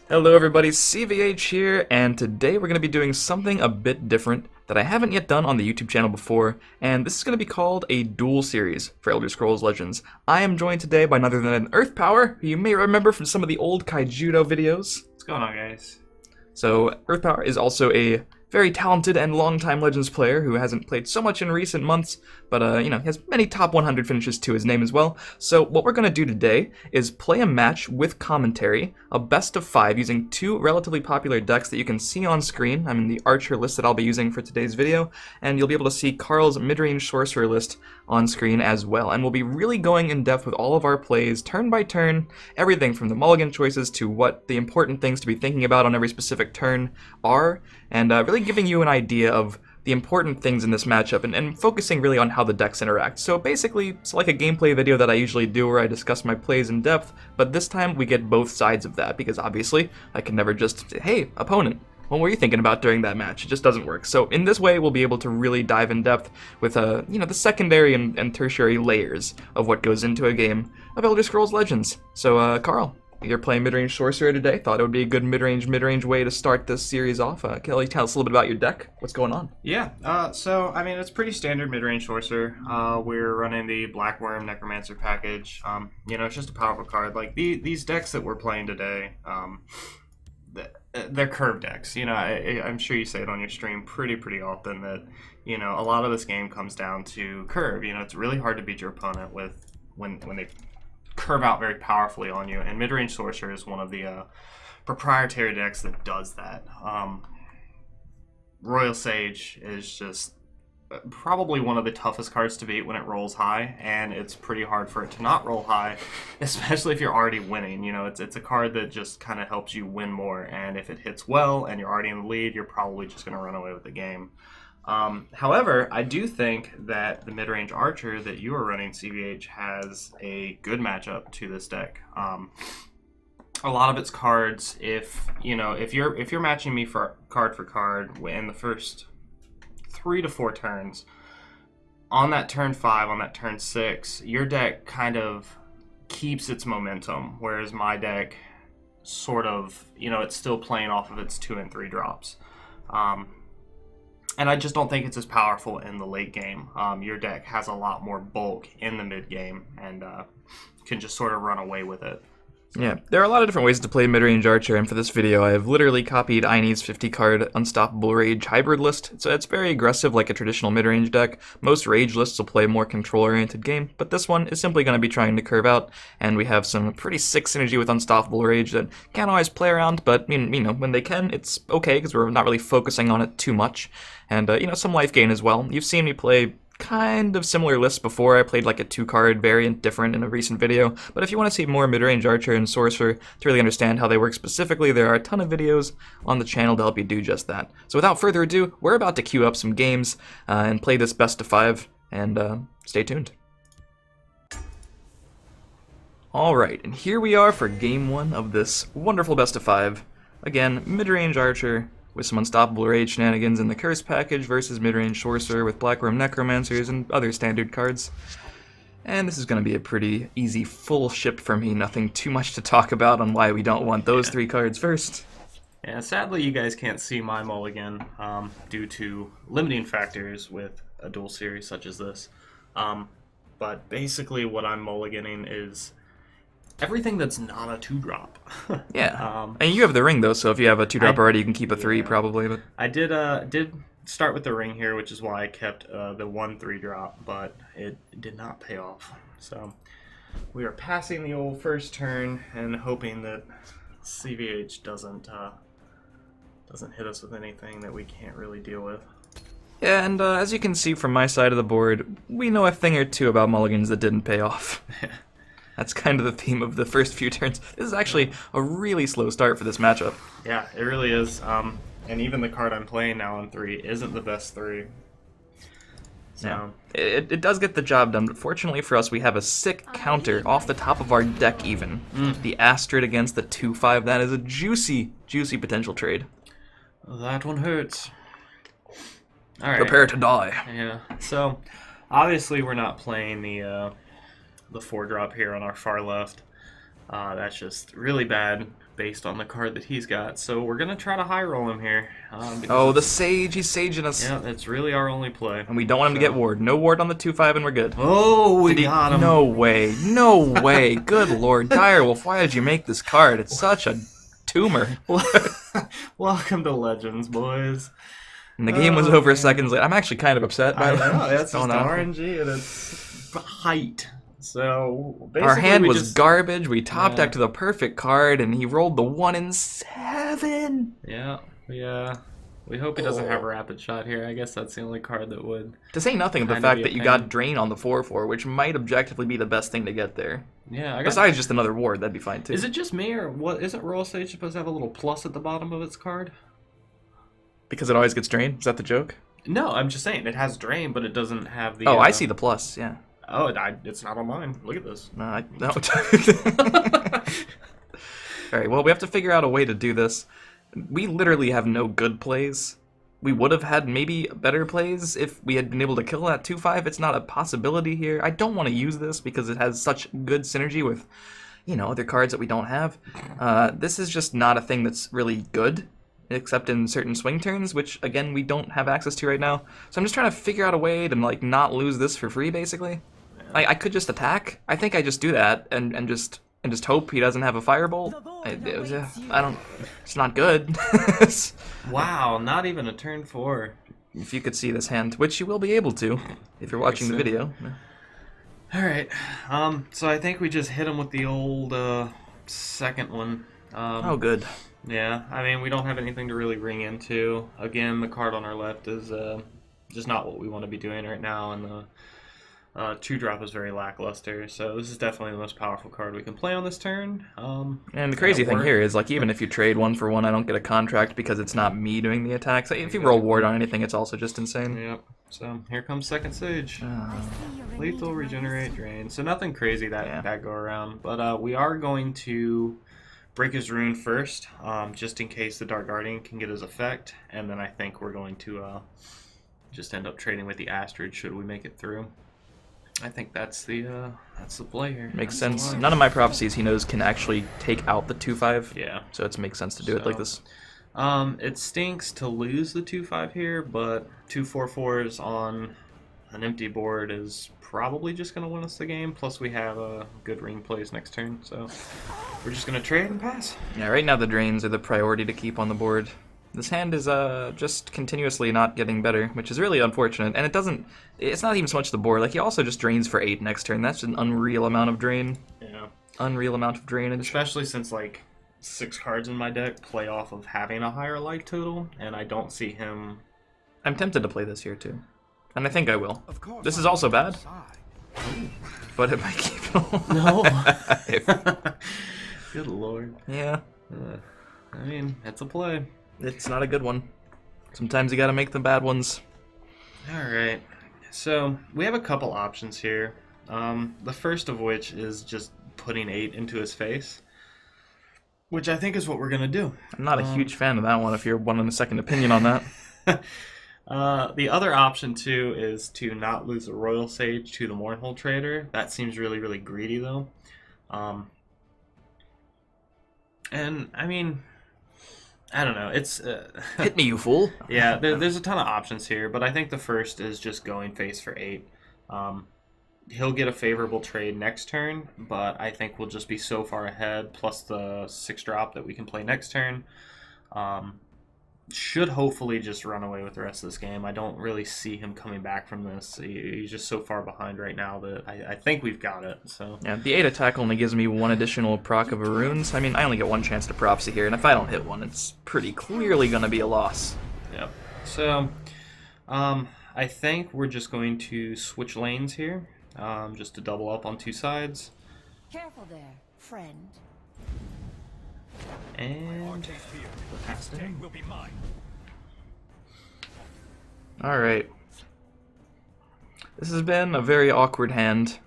Hello everybody, CVH here, and today we're going to be doing something a bit different that I haven't yet done on the YouTube channel before, and this is going to be called a Duel Series for Elder Scrolls Legends. I am joined today by none other than EarthP0w3R, who you may remember from some of the old Kaijudo videos. What's going on, guys? So, EarthP0w3R is also a very talented and long-time Legends player who hasn't played so much in recent months, but, he has many top 100 finishes to his name as well. So what we're going to do today is play a match with commentary, a best of 5, using two relatively popular decks that you can see on screen. I'm in the Archer list that I'll be using for today's video, and you'll be able to see Carl's Midrange Sorcerer list on screen as well. And we'll be really going in depth with all of our plays, turn by turn, everything from the mulligan choices to what the important things to be thinking about on every specific turn are, and really giving you an idea of the important things in this matchup and focusing really on how the decks interact. So basically, it's like a gameplay video that I usually do where I discuss my plays in depth, but this time we get both sides of that because obviously I can never just say, hey, opponent, what were you thinking about during that match? It just doesn't work. So in this way, we'll be able to really dive in depth with the secondary and tertiary layers of what goes into a game of Elder Scrolls Legends. So Carl, you're playing Midrange Sorcerer today. Thought it would be a good mid-range way to start this series off. Can you tell us a little bit about your deck? What's going on? Yeah, so, I mean, it's pretty standard mid-range sorcerer. We're running the Blackworm Necromancer package. It's just a powerful card. Like, these decks that we're playing today, they're curve decks. I'm sure you say it on your stream pretty often that, a lot of this game comes down to curve. It's really hard to beat your opponent with when they curve out very powerfully on you, and Midrange Sorcerer is one of the proprietary decks that does that. Royal Sage is just probably one of the toughest cards to beat when it rolls high, and it's pretty hard for it to not roll high, especially if you're already winning. It's a card that just kind of helps you win more, and if it hits well and you're already in the lead, you're probably just going to run away with the game. However, I do think that the mid-range Archer that you are running, CVH, has a good matchup to this deck. A lot of its cards, if you're matching me for card in the first 3 to 4 turns, on that turn 5, on that turn 6, your deck kind of keeps its momentum, whereas my deck sort of, it's still playing off of its 2 and 3 drops. And I just don't think it's as powerful in the late game. Your deck has a lot more bulk in the mid game and can just sort of run away with it. Yeah, there are a lot of different ways to play Midrange Archer, and for this video I have literally copied Iny's 50-card Unstoppable Rage hybrid list. So it's very aggressive like a traditional midrange deck. Most Rage lists will play a more control-oriented game, but this one is simply going to be trying to curve out, and we have some pretty sick synergy with Unstoppable Rage that can't always play around, but when they can, it's okay because we're not really focusing on it too much. And some life gain as well. You've seen me play kind of similar lists before. I played like a 2-card variant different in a recent video, but if you want to see more mid-range Archer and Sorcerer to really understand how they work specifically, there are a ton of videos on the channel to help you do just that. So without further ado, we're about to queue up some games and play this best of 5, and stay tuned. Alright, and here we are for game 1 of this wonderful best of 5. Again, mid-range Archer with some Unstoppable Rage shenanigans in the Curse package versus Midrange Sorcerer with Blackworm Necromancers and other standard cards. And this is going to be a pretty easy full ship for me, nothing too much to talk about on why we don't want those 3 cards first. Yeah, sadly you guys can't see my mulligan due to limiting factors with a duel series such as this. But basically what I'm mulliganing is everything that's not a 2-drop. Yeah. And you have the ring though, so if you have a 2-drop already, you can keep a 3 probably. But I did start with the ring here, which is why I kept the 1 3-drop, but it did not pay off. So we are passing the old first turn and hoping that CVH doesn't hit us with anything that we can't really deal with. yeah, and as you can see from my side of the board, we know a thing or two about mulligans that didn't pay off. That's kind of the theme of the first few turns. This is actually a really slow start for this matchup. Yeah, it really is. And even the card I'm playing now on 3 isn't the best 3. So. Yeah. It does get the job done, but fortunately for us, we have a sick counter off the top of our deck even. The Astrid against the 2/5. That is a juicy potential trade. That one hurts. All right. Prepare to die. Yeah. So, obviously we're not playing the 4-drop here on our far left. That's just really bad based on the card that he's got. So we're gonna try to high roll him here. Oh, the Sage, he's saging us. Yeah, that's really our only play. And we don't want him to get ward. No ward on the 2/5 and we're good. Oh, we got him. No way. No way. Good lord. Direwolf, why did you make this card? It's such a tumor. Welcome to Legends, boys. And the game was over seconds later. I'm actually kind of upset by that. That's just RNG at its height. So basically our hand was garbage. We top decked the perfect card, and he rolled the 1 in 7. Yeah. We hope he doesn't have a rapid shot here. I guess that's the only card that would. To say nothing of the fact that you got Drain on the 4/4, which might objectively be the best thing to get there. Yeah. Besides just another ward, that'd be fine too. Is it just me, or what? Isn't Royal Sage supposed to have a little plus at the bottom of its card? Because it always gets drained? Is that the joke? No, I'm just saying it has drain, but it doesn't have the. Oh, I see the plus. Yeah. Oh, it's not on mine. Look at this. No. All right. Well, we have to figure out a way to do this. We literally have no good plays. We would have had maybe better plays if we had been able to kill that 2/5. It's not a possibility here. I don't want to use this because it has such good synergy with, other cards that we don't have. This is just not a thing that's really good, except in certain swing turns, which again we don't have access to right now. So I'm just trying to figure out a way to not lose this for free, basically. Yeah. I could just attack. I think I just do that and just hope he doesn't have a firebolt. It's not good. Wow, not even a turn 4. If you could see this hand, which you will be able to if you're watching the video. All right. So I think we just hit him with the old second one. Oh, good. Yeah, I mean, we don't have anything to really ring into. Again, the card on our left is just not what we want to be doing right now, and the 2-drop is very lackluster, so this is definitely the most powerful card we can play on this turn. And the crazy thing here is, even if you trade 1 for 1, I don't get a contract because it's not me doing the attacks. If you roll ward on anything, it's also just insane. Yep. So here comes second Sage. Lethal, regenerate, drain. So nothing crazy that go around, but we are going to break his rune first, just in case the Dark Guardian can get his effect, and then I think we're going to just end up trading with the Astrid should we make it through. I think that's the play here. Makes sense. None of my prophecies he knows can actually take out the 2/5. Yeah. So it makes sense to do it like this. It stinks to lose the 2/5 here, but 2 4/4s on an empty board is probably just going to win us the game. Plus we have good ring plays next turn, so we're just going to trade and pass. Yeah, right now the drains are the priority to keep on the board. This hand is just continuously not getting better, which is really unfortunate. And it's not even so much the board. He also just drains for 8 next turn. That's an unreal amount of drain. Yeah. Unreal amount of drainage. Especially since 6 cards in my deck play off of having a higher life total, and I don't see him. I'm tempted to play this here too. And I think I will. This is also bad. But it might keep it all. No. Good lord. Yeah. I mean, it's a play. It's not a good one. Sometimes you gotta make the bad ones. Alright. So, we have a couple options here. The first of which is just putting 8 into his face, which I think is what we're gonna do. I'm not a huge fan of that one if you're wanting a second opinion on that. The other option, too, is to not lose a Royal Sage to the Mournhold Trader. That seems really, really greedy, though. And, I mean, I don't know. It's hit me, you fool. Yeah, there's a ton of options here, but I think the first is just going face for 8. He'll get a favorable trade next turn, but I think we'll just be so far ahead, plus the 6-drop that we can play next turn. Should hopefully just run away with the rest of this game. I don't really see him coming back from this. He's just so far behind right now that I think we've got it. So yeah, the 8 attack only gives me 1 additional proc of a runes. I mean, I only get 1 chance to prophecy here, and if I don't hit 1, it's pretty clearly going to be a loss. Yep. So I think we're just going to switch lanes here, just to double up on 2 sides. Careful there, friend. And alright. This has been a very awkward hand.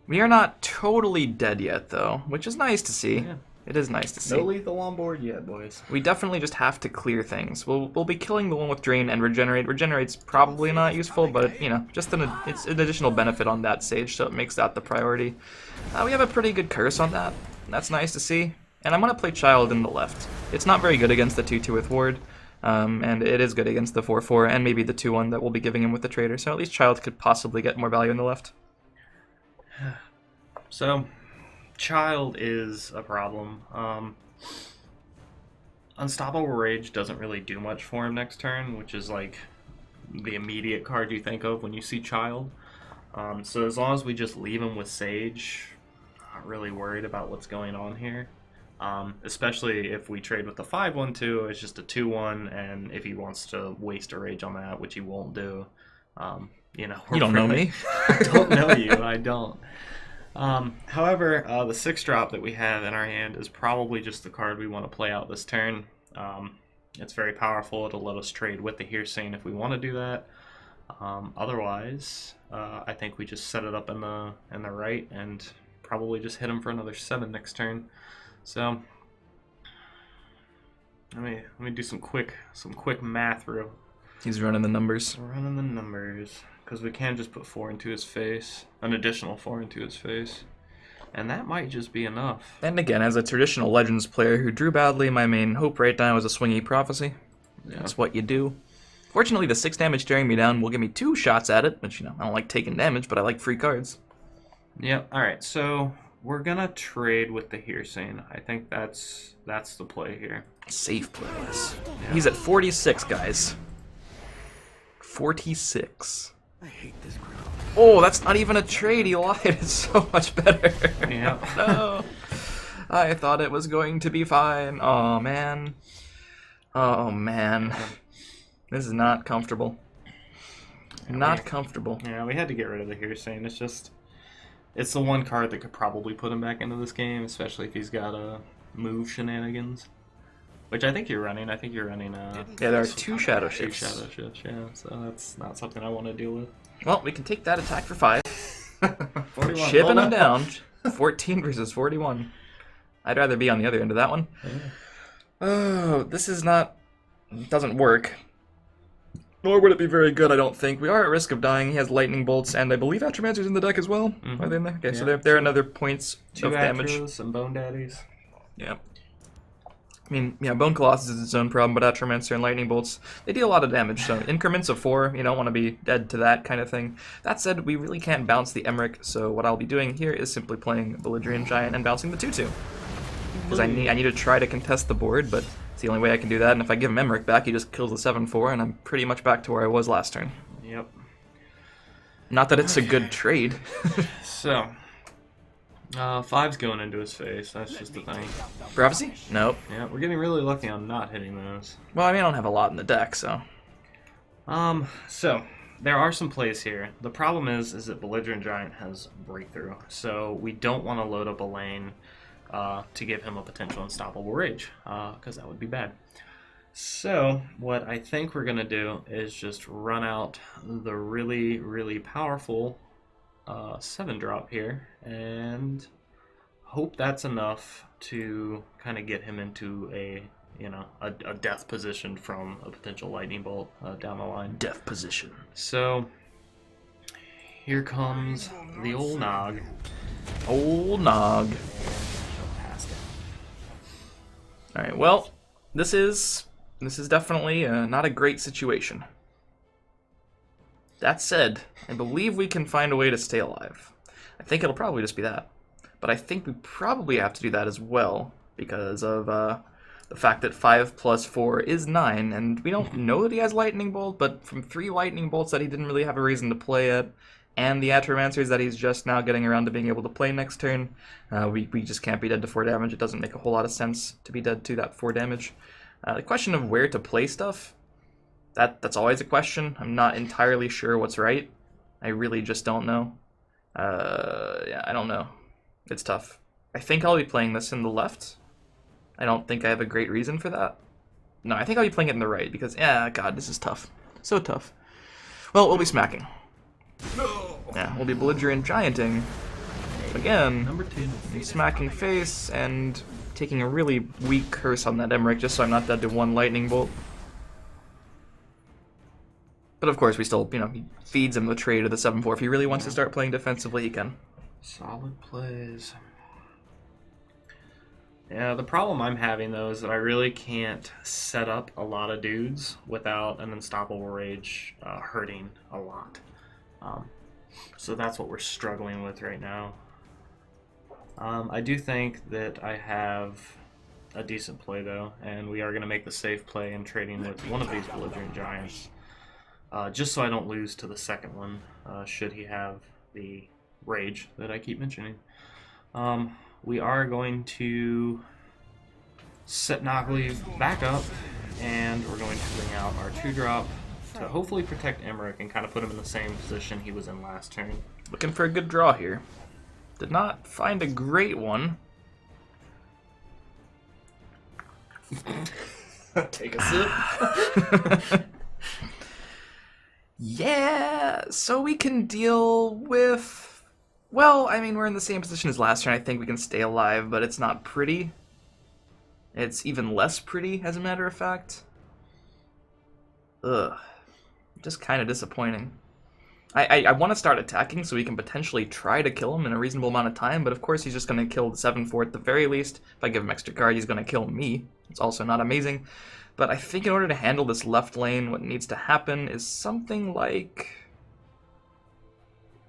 We are not totally dead yet, though, which is nice to see. Yeah. It is nice to see. No lethal on board yet, boys. We definitely just have to clear things. We'll be killing the one with Drain and Regenerate. Regenerate's probably not useful, but, just it's an additional benefit on that stage, so it makes that the priority. We have a pretty good curse on that. That's nice to see. And I'm going to play Child in the left. It's not very good against the 2-2 with Ward, and it is good against the 4-4 and maybe the 2-1 that we'll be giving him with the Trader, so at least Child could possibly get more value in the left. So, Child is a problem. Unstoppable Rage doesn't really do much for him next turn, which is like the immediate card you think of when you see Child. So as long as we just leave him with Sage, not really worried about what's going on here. Especially if we trade with the 5-1-2, it's just a 2-1, and if he wants to waste a Rage on that, which he won't do, you know. You don't know me. I don't know you, I don't. However, the 6-drop that we have in our hand is probably just the card we want to play out this turn. It's very powerful. It'll let us trade with the Hearsane if we want to do that. Otherwise, I think we just set it up in the right and probably just hit him for another 7 next turn. So let me do some quick math real. He's running the numbers. Running the numbers. Because we can just put 4 into his face, an additional 4 into his face, and that might just be enough. And again, as a traditional Legends player who drew badly, my main hope right now is a Swingy Prophecy. Yeah. That's what you do. Fortunately, the 6 damage staring me down will give me 2 shots at it, which, you know, I don't like taking damage, but I like free cards. Yep. All right, so we're gonna trade with the Hearsane. I think that's the play here. Safe playlist. Yeah. He's at 46, guys. 46. I hate this crowd. Oh, that's not even a trade. He lied. It's so much better. Yeah. No. I thought it was going to be fine. Oh, man. Oh, man. This is not comfortable. Not comfortable. Yeah, we had to get rid of the Hearsane. It's the one card that could probably put him back into this game, especially if he's got move shenanigans. Which I think you're running. I think you're running. Yeah, there are 2 Shadow 2 Shifts. Shadow Shifts, yeah. So that's not something I want to deal with. Well, we can take that attack for 5. 41. Shipping Hold him up. down. 14 versus 41. I'd rather be on the other end of that one. Yeah. Oh, this is not... doesn't work. Nor would it be very good, I don't think. We are at risk of dying. He has Lightning Bolts, and I believe Atromancer's in the deck as well. Mhm. Are they in there? Okay, so Yeah. they're another points 2 of damage. Atros and Bone Daddies. Yeah. I mean, yeah, Bone Colossus is its own problem, but Atromancer and Lightning Bolts, they deal a lot of damage, so increments of 4, you don't want to be dead to that kind of thing. That said, we really can't bounce the Emmerich, so what I'll be doing here is simply playing Belligerent Giant and bouncing the 2-2. Because I need to try to contest the board, but it's the only way I can do that, and if I give him Emmerich back, he just kills the 7-4, and I'm pretty much back to where I was last turn. Yep. Not that it's a good trade. So, 5's going into his face. That's just the thing. Prophecy? Nope. Yeah, we're getting really lucky on not hitting those. Well, I mean, I don't have a lot in the deck, so... So there are some plays here. The problem is that Belligerent Giant has Breakthrough, so we don't want to load up a lane to give him a potential Unstoppable Rage, because that would be bad. So what I think we're gonna do is just run out the really, really powerful 7-drop here and hope that's enough to kind of get him into a death position from a potential lightning bolt down the line. Death position. So here comes the old Nog. Old Nog. Alright, well, this is definitely not a great situation. That said, I believe we can find a way to stay alive. I think it'll probably just be that. But I think we probably have to do that as well, because of the fact that 5 plus 4 is 9, and we don't know that he has Lightning Bolt, but from 3 Lightning Bolts that he didn't really have a reason to play it, and the Atromancers that he's just now getting around to being able to play next turn, we just can't be dead to 4 damage. It doesn't make a whole lot of sense to be dead to that 4 damage. The question of where to play stuff, that's always a question. I'm not entirely sure what's right. I really just don't know. Yeah, I don't know. It's tough. I think I'll be playing this in the left. I don't think I have a great reason for that. No, I think I'll be playing it in the right, because, yeah, God, this is tough. So tough. Well, we'll be smacking. Yeah, we'll be Belligerent Gianting. Again, Number 2. smacking face, and taking a really weak curse on that Emmerich, just so I'm not dead to 1 Lightning Bolt. But of course, we still, he feeds him the trade of the 7-4. If he really wants to start playing defensively, he can. Solid plays. Yeah, the problem I'm having though is that I really can't set up a lot of dudes without an Unstoppable Rage hurting a lot. So that's what we're struggling with right now. I do think that I have a decent play though, and we are going to make the safe play in trading with one of these belligerent giants, just so I don't lose to the second one, should he have the rage that I keep mentioning. We are going to set Nogleave back up, and we're going to bring out our 2-drop to hopefully protect Emmerich and kind of put him in the same position he was in last turn. Looking for a good draw here. Did not find a great one. Take a sip. Yeah, so we can deal with... Well, I mean, we're in the same position as last turn. I think we can stay alive, but it's not pretty. It's even less pretty, as a matter of fact. Ugh. Just kind of disappointing. I want to start attacking so we can potentially try to kill him in a reasonable amount of time, but of course he's just going to kill the 7-4 at the very least. If I give him extra card, he's going to kill me. It's also not amazing. But I think in order to handle this left lane, what needs to happen is something like...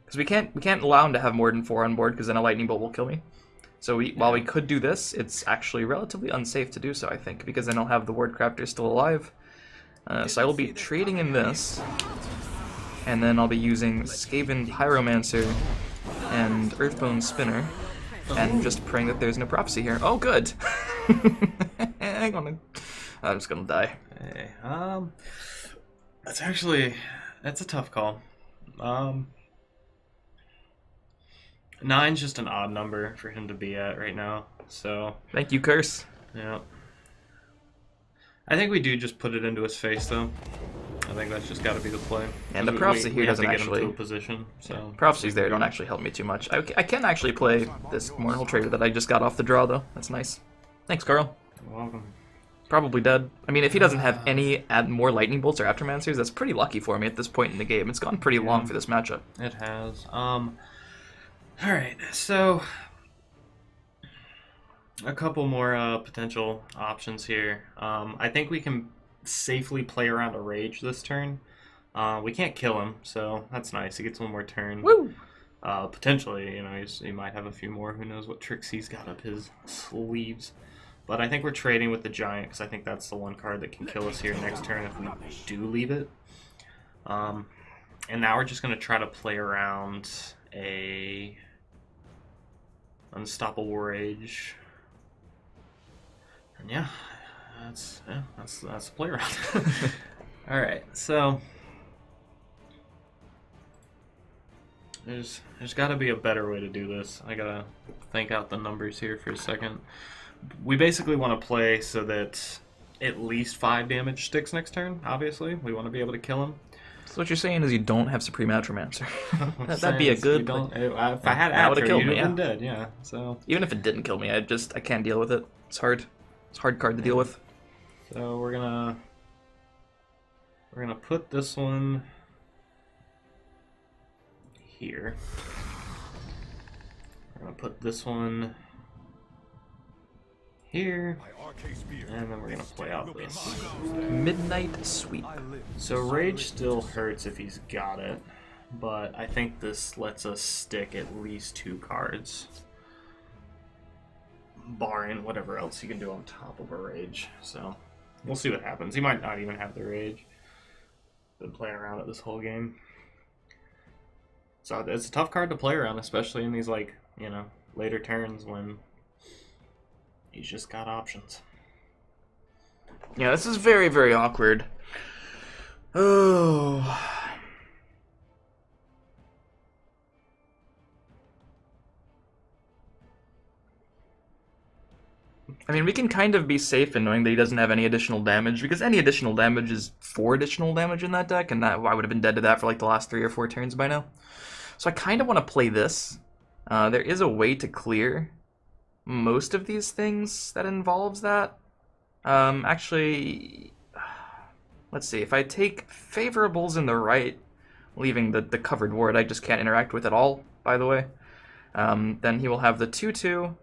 Because we can't allow him to have more than 4 on board, because then a lightning bolt will kill me. So while we could do this, it's actually relatively unsafe to do so, I think, because then I'll have the Ward Crafter still alive. So I will be trading in this, and then I'll be using Skaven Pyromancer and Earthbone Spinner, and just praying that there's no prophecy here. Oh, good! I'm just gonna die. Hey, that's a tough call. 9's just an odd number for him to be at right now, so... Thank you, Curse. Yeah. I think we do just put it into his face, though. I think that's just got to be the play. And the prophecy here doesn't actually... Get him to a position, so... Prophecies there don't actually help me too much. I can actually play this Mortal Trader that I just got off the draw, though. That's nice. Thanks, Carl. You're welcome. Probably dead. I mean, if he doesn't have any more Lightning Bolts or Aftermancers, that's pretty lucky for me at this point in the game. It's gone pretty long for this matchup. It has. Alright, so... A couple more potential options here. I think we can safely play around a Rage this turn. We can't kill him, so that's nice. He gets one more turn. Woo! Potentially, you know, he might have a few more. Who knows what tricks he's got up his sleeves. But I think we're trading with the Giant, because I think that's the one card that can kill us here next turn if we do leave it. And now we're just going to try to play around a Unstoppable Rage. And yeah, that's the play around. All right, so there's got to be a better way to do this. I gotta think out the numbers here for a second. We basically want to play so that at least 5 damage sticks next turn. Obviously, we want to be able to kill him. So what you're saying is you don't have Supreme Atromancer. That'd be a good... If I had that would've Atro, killed you'd me, have been dead. Yeah. So even if it didn't kill me, I can't deal with it. It's hard. It's a hard card to deal with. So we're gonna put this one here. We're gonna put this one here, and then we're gonna play out this Midnight Sweep. So Rage still hurts if he's got it, but I think this lets us stick at least 2 cards, barring whatever else you can do on top of a Rage. So we'll see what happens. He might not even have the Rage. Been playing around it this whole game. So it's a tough card to play around, especially in these, like, you know, later turns when he's just got options. Yeah, this is very, very awkward. Oh. I mean, we can kind of be safe in knowing that he doesn't have any additional damage, because any additional damage is 4 additional damage in that deck, and I would have been dead to that for like the last 3 or 4 turns by now. So I kind of want to play this. There is a way to clear most of these things that involves that. Actually, let's see. If I take favorables in the right, leaving the covered ward I just can't interact with at all, by the way, then he will have the 2/2,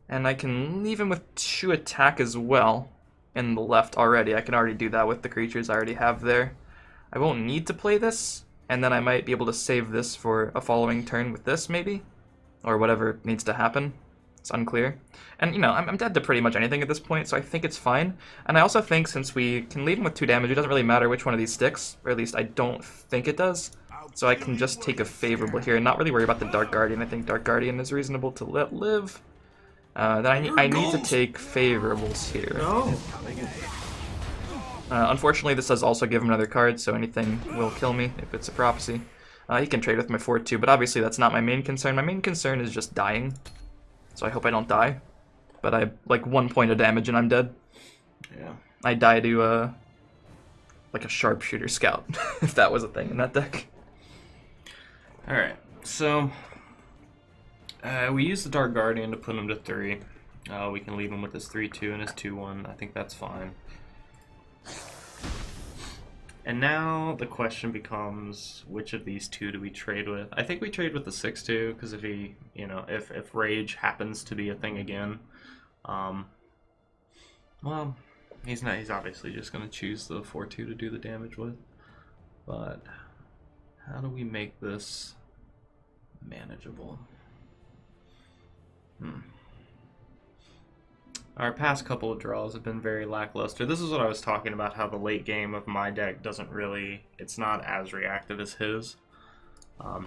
And I can leave him with 2 attack as well in the left already. I can already do that with the creatures I already have there. I won't need to play this, and then I might be able to save this for a following turn with this, maybe? Or whatever needs to happen. It's unclear. And, you know, I'm dead to pretty much anything at this point, so I think it's fine. And I also think since we can leave him with 2 damage, it doesn't really matter which one of these sticks, or at least I don't think it does. So I can just take a favorable here and not really worry about the Dark Guardian. I think Dark Guardian is reasonable to let live. Then I need to take favorables here. Unfortunately, this does also give him another card, so anything will kill me if it's a prophecy. He can trade with my 4-2, but obviously that's not my main concern. My main concern is just dying, so I hope I don't die. But I like 1 point of damage and I'm dead. Yeah. I die to like a sharpshooter scout, if that was a thing in that deck. Alright, so we use the Dark Guardian to put him to 3. We can leave him with his 3-2 and his 2-1. I think that's fine. And now the question becomes, which of these 2 do we trade with? I think we trade with the 6-2, because if he, you know, if Rage happens to be a thing again, well, he's obviously just going to choose the 4-2 to do the damage with. But how do we make this manageable? Our past couple of draws have been very lackluster. This is what I was talking about, how the late game of my deck doesn't really, it's not as reactive as his.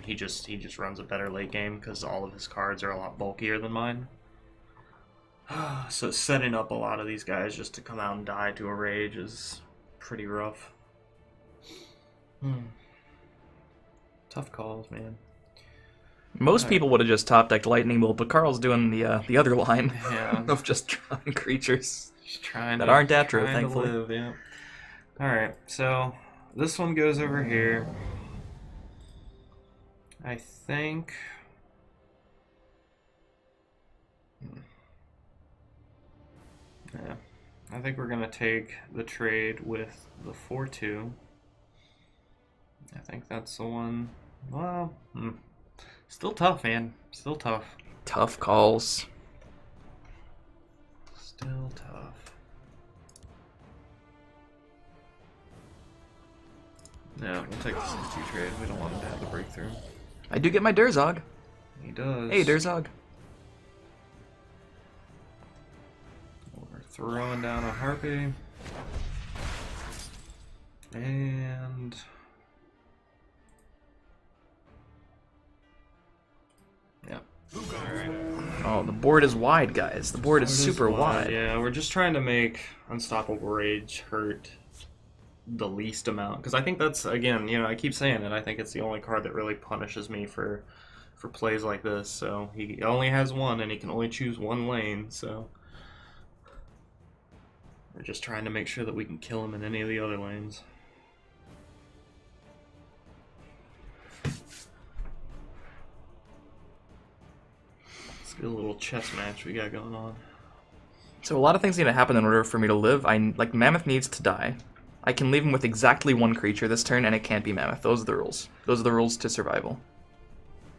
He just runs a better late game because all of his cards are a lot bulkier than mine. So setting up a lot of these guys just to come out and die to a Rage is pretty rough. Tough calls, man. Most people would have just top decked Lightning Bolt, but Carl's doing the other line of just drawing creatures that aren't Atro, thankfully. Live, yeah. Alright, so this one goes over here. I think... Yeah. I think we're going to take the trade with the 4-2. I think that's the one... Well, still tough, man. Still tough. Tough calls. Still tough. Yeah, we'll take the 6-2 trade. We don't want him to have the breakthrough. I do get my Durzog. He does. Hey, Durzog. We're throwing down a Harpy. And... yeah. Alright. Oh, the board is wide, guys. The board is super wide. Yeah, we're just trying to make Unstoppable Rage hurt the least amount. Because I think that's, again, you know, I keep saying it, I think it's the only card that really punishes me for plays like this. So he only has 1, and he can only choose 1 lane, so... we're just trying to make sure that we can kill him in any of the other lanes. A little chess match we got going on. So a lot of things need to happen in order for me to live. Like Mammoth needs to die. I can leave him with exactly 1 creature this turn, and it can't be Mammoth. Those are the rules. Those are the rules to survival.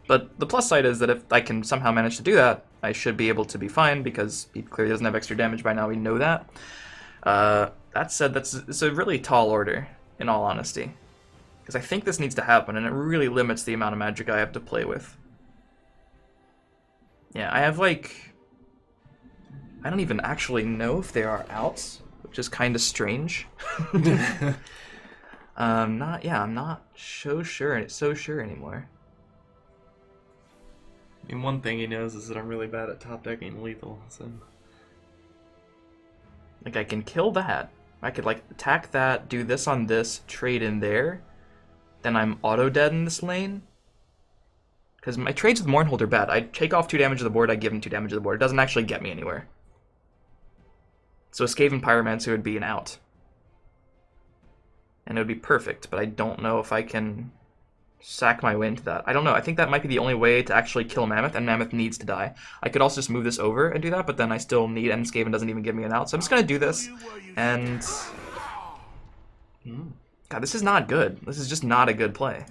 But the plus side is that if I can somehow manage to do that, I should be able to be fine, because he clearly doesn't have extra damage by now. We know that. That said, it's a really tall order, in all honesty. Because I think this needs to happen, and it really limits the amount of magic I have to play with. Yeah, I have, like... I don't even actually know if there are outs, which is kind of strange. I'm not so sure anymore. I mean, one thing he knows is that I'm really bad at top decking lethal, so... like, I can kill that. I could, like, attack that, do this on this, trade in there. Then I'm auto-dead in this lane. Because my trades with Mournhold are bad. I take off 2 damage to the board, I give him 2 damage to the board. It doesn't actually get me anywhere. So a Skaven Pyromancer would be an out. And it would be perfect, but I don't know if I can sack my way into that. I don't know, I think that might be the only way to actually kill Mammoth, and Mammoth needs to die. I could also just move this over and do that, but then I still need, and Skaven doesn't even give me an out. So I'm just going to do this, and... God, this is not good. This is just not a good play.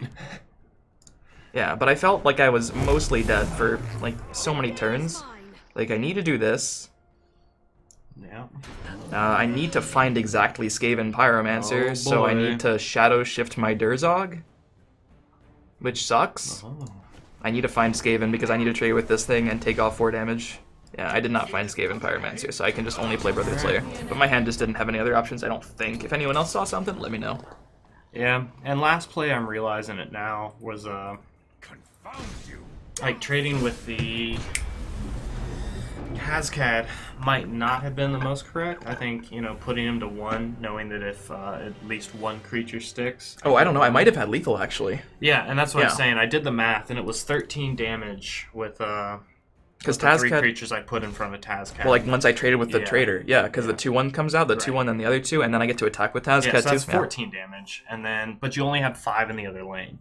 Yeah, but I felt like I was mostly dead for, like, so many turns. Like, I need to do this. Yeah. I need to find exactly Skaven Pyromancer, Oh, so I boy. need to shadow shift my Durzog, which sucks. Oh. I need to find Skaven because I need to trade with this thing and take off 4 damage. Yeah, I did not find Skaven Pyromancer, so I can just only play Brother Slayer. But my hand just didn't have any other options, I don't think. If anyone else saw something, let me know. Yeah, and last play, I'm realizing it now, was like trading with the Hazcad might not have been the most correct. I think, you know, putting him to 1, knowing that if at least 1 creature sticks. Oh, I don't know. I might have had lethal, actually. Yeah, and that's what Yeah. I'm saying. I did the math, and it was 13 damage with the 3 Tazcad, creatures I put in front of Tazcad. well, like once I traded with the Yeah. trader, yeah, because the 2/1 comes out, the 2/1, then the other 2, and then I get to attack with Tazcad yeah, so that's too. 14 damage, and then but you only had 5 in the other lane,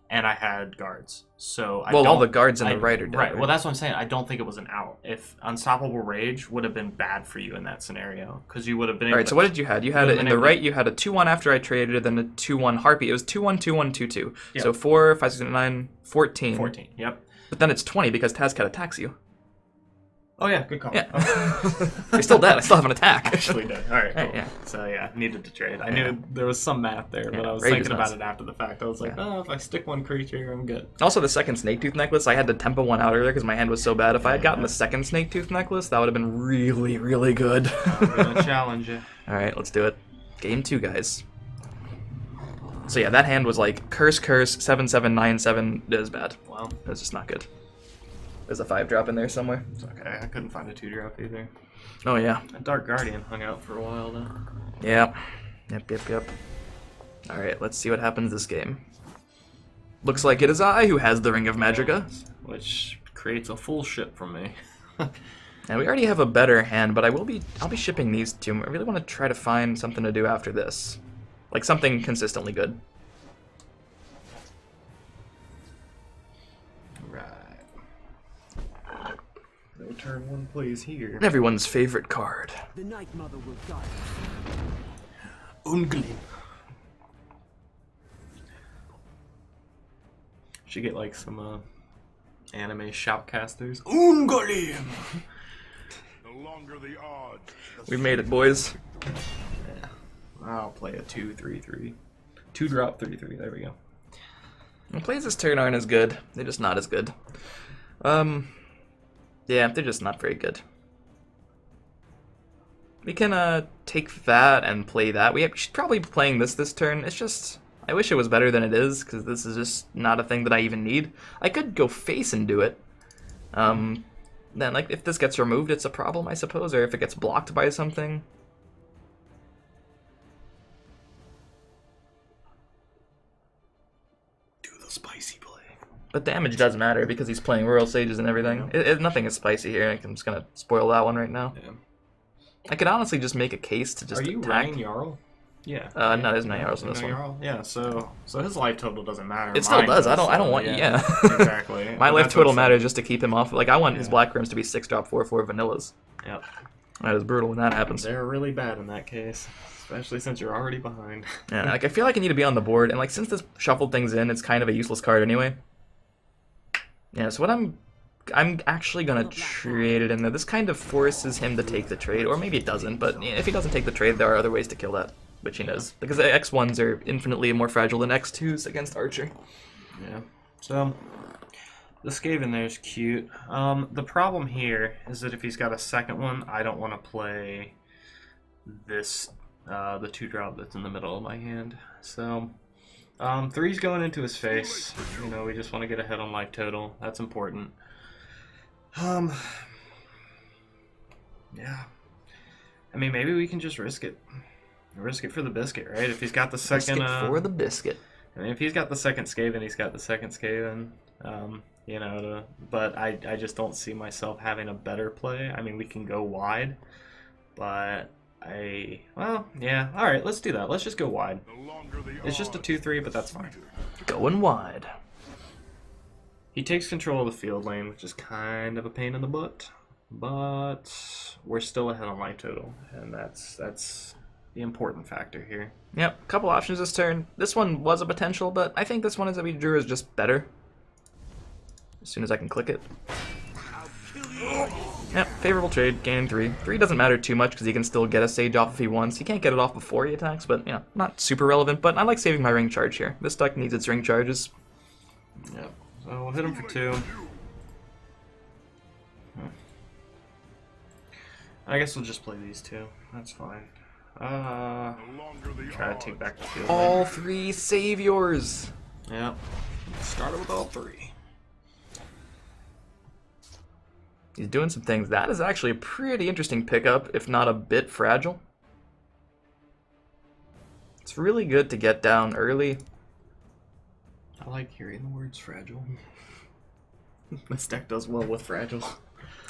and I had guards. So Well, all the guards in the right are dead. Right. Well, that's what I'm saying. I don't think it was an out. If Unstoppable Rage would have been bad for you in that scenario, because you would have been able All right, to, so what did you had? You had would've it in been the able right. You had a 2/1 after I traded, then a 2/1 Harpy. It was 2/1, 2/1, 2/2. Yeah. So 4, 5, 6, 9, 14. 14. Yep. But then it's 20 because Tazcad attacks you. Oh yeah, good call. Yeah. Okay. You're still dead. I still have an attack. Actually did. All right. Cool. Right, yeah. So yeah, needed to trade. I Yeah. knew there was some math there, but Yeah, I was Rage is thinking nuts. about it after the fact. I was like, Yeah. oh, if I stick 1 creature, I'm good. Also, the second Snake Tooth Necklace, I had to tempo 1 out earlier because my hand was so bad. If I had gotten the second Snake Tooth Necklace, that would have been really, really good. I'm gonna challenge you. All right, let's do it. Game 2, guys. So yeah, that hand was like curse, 7/7/9/7. It was bad. Well, It was just not good. There's a 5-drop in there somewhere. it's okay. I couldn't find a 2-drop either. Oh yeah. A Dark Guardian hung out for a while though. Yeah. Yep. Alright, let's see what happens this game. Looks like it is I who has the Ring of Magica. Which creates a full ship from me. And we already have a better hand, but I'll be shipping these two. I really want to try to find something to do after this. Like something consistently good. Right. No turn 1 plays here. Everyone's favorite card. The Night Mother will guide. Unglim. Should get like some anime shoutcasters. Unglim! The longer the odds. We made it, boys. I'll play a 2/3/3. 2-drop 3/3. There we go. The plays this turn aren't as good. They're just not as good. Yeah, they're just not very good. We can take that and play that. We should probably be playing this turn. It's just, I wish it was better than it is, because this is just not a thing that I even need. I could go face and do it. Then, like, if this gets removed, it's a problem, I suppose, or if it gets blocked by something. Do the spicy play. But damage does matter, because he's playing Royal Sages and everything. Nothing is spicy here. I'm just gonna spoil that one right now. Yeah. I could honestly just make a case to just Are you attack. running Jarl? Yeah. No, there's no Jarls in this one. Jarl? Yeah, so his life total doesn't matter. It still Mine does. I don't so, want. Yeah. Exactly. My But life that's total what I'm matters just to keep him off. Like I want his Yeah. Black Rims to be 6-drop 4/4 vanillas. saying. Yep. That is brutal when that happens. They're really bad in that case, especially since you're already behind. Yeah, like I feel like I need to be on the board, and like since this shuffled things in, it's kind of a useless card anyway. Yeah, so what I'm actually gonna trade it in there. This kind of forces him to take the trade, or maybe it doesn't. But if he doesn't take the trade, there are other ways to kill that, which he does, because the X1s are infinitely more fragile than X2s against Archer. Yeah. So the Skaven there is cute. The problem here is that if he's got a second one, I don't want to play this the 2-drop that's in the middle of my hand. So 3's going into his face. You know, we just want to get ahead on life total. That's important. Yeah. I mean, maybe we can just risk it. Risk it for the biscuit, right? If he's got the second... Biscuit for the biscuit. I mean, if he's got the second Skaven, he's got the second Skaven. You know, but I just don't see myself having a better play. I mean, we can go wide, but well, yeah. All right, let's do that. Let's just go wide. The longer the It's just a odds. 2/3, but that's fine. Going wide. He takes control of the field lane, which is kind of a pain in the butt, but we're still ahead on life total, and that's the important factor here. Yep, couple options this turn. This one was a potential, but I think this one that we drew is just better. As soon as I can click it. Yep, favorable trade, gaining 3. 3 doesn't matter too much because he can still get a Sage off if he wants. He can't get it off before he attacks, but yeah, not super relevant. But I like saving my ring charge here. This deck needs its ring charges. Yep. So we'll hit him for 2. I guess we'll just play these 2. That's fine. Try to take back the field. All 3 saviors! Yep. Started with all 3. He's doing some things. That is actually a pretty interesting pickup, if not a bit fragile. It's really good to get down early. I like hearing the words fragile. This deck does well with fragile.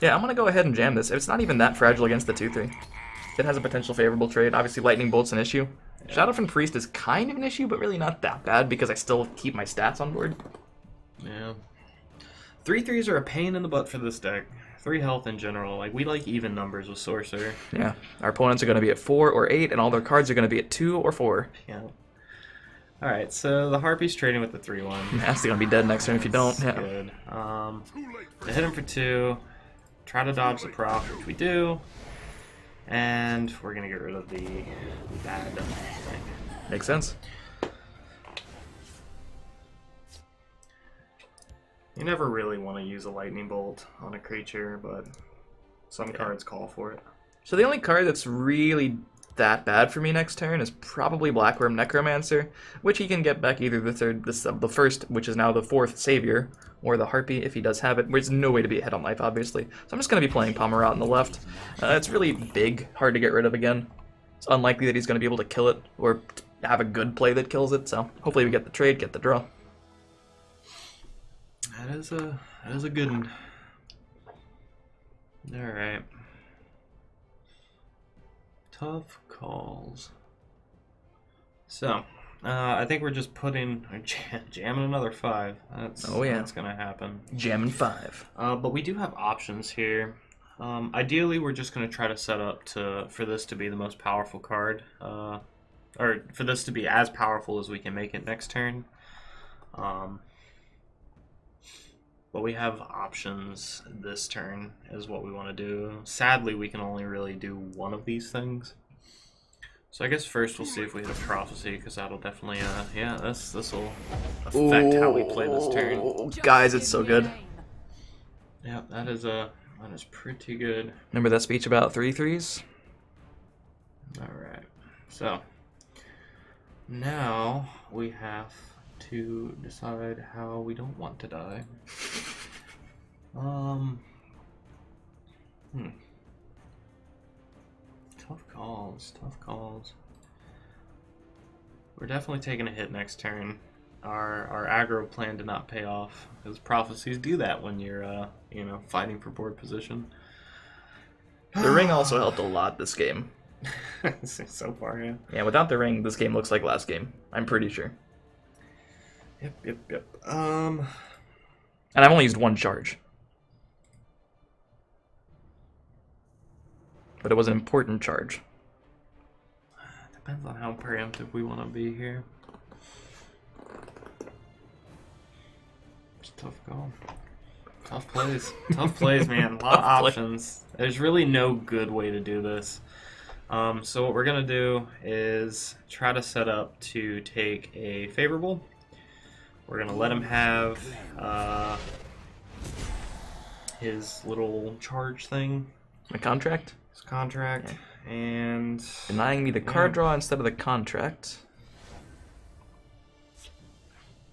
Yeah, I'm going to go ahead and jam this. It's not even that fragile against the 2-3. It has a potential favorable trade. Obviously, Lightning Bolt's an issue. Yeah. Shadowfen Priest is kind of an issue, but really not that bad because I still keep my stats on board. Yeah. 3/3s are a pain in the butt for this deck. 3 health in general. Like, we like even numbers with Sorcerer. Yeah. Our opponents are going to be at 4 or 8, and all their cards are going to be at 2 or 4. Yeah. Alright, so the Harpy's trading with the 3/1. That's going to be dead next turn if you don't. Yeah. Good. To hit him for 2. Try to dodge the proc, which we do. And we're going to get rid of the bad thing. Makes sense. You never really want to use a Lightning Bolt on a creature, but some cards call for it. So the only card that's really that bad for me next turn is probably Blackworm Necromancer, which he can get back either the first, which is now the 4th Savior, or the Harpy if he does have it. There's no way to be ahead on life, obviously. So I'm just going to be playing Pomerat on the left. It's really big, hard to get rid of again. It's unlikely that he's going to be able to kill it, or have a good play that kills it, so hopefully we get the trade, get the draw. That is a good one. Alright. Tough calls. So, I think we're just jamming another 5. That's gonna happen. Jamming 5. But we do have options here. Ideally, we're just gonna try to set up for this to be the most powerful card, or for this to be as powerful as we can make it next turn. But we have options this turn is what we want to do. Sadly, we can only really do one of these things. So I guess first we'll see if we hit a Prophecy, because that'll definitely, yeah, this will affect how we play this turn. Guys, it's so good. Yeah, that is pretty good. Remember that speech about 3/3s? Alright, so now we have to decide how we don't want to die. Tough calls. We're definitely taking a hit next turn. Our aggro plan did not pay off, because prophecies do that when you're fighting for board position. The ring also helped a lot this game. So far, yeah. Yeah, without the ring, this game looks like last game. I'm pretty sure. Yep. And I've only used 1 charge. But it was an important charge. Depends on how preemptive we want to be here. It's a tough call. Tough plays. Tough plays, man. A lot of options. There's really no good way to do this. So what we're going to do is try to set up to take a favorable. We're going to let him have his little charge thing. My contract? His contract. And denying me the card draw instead of the contract.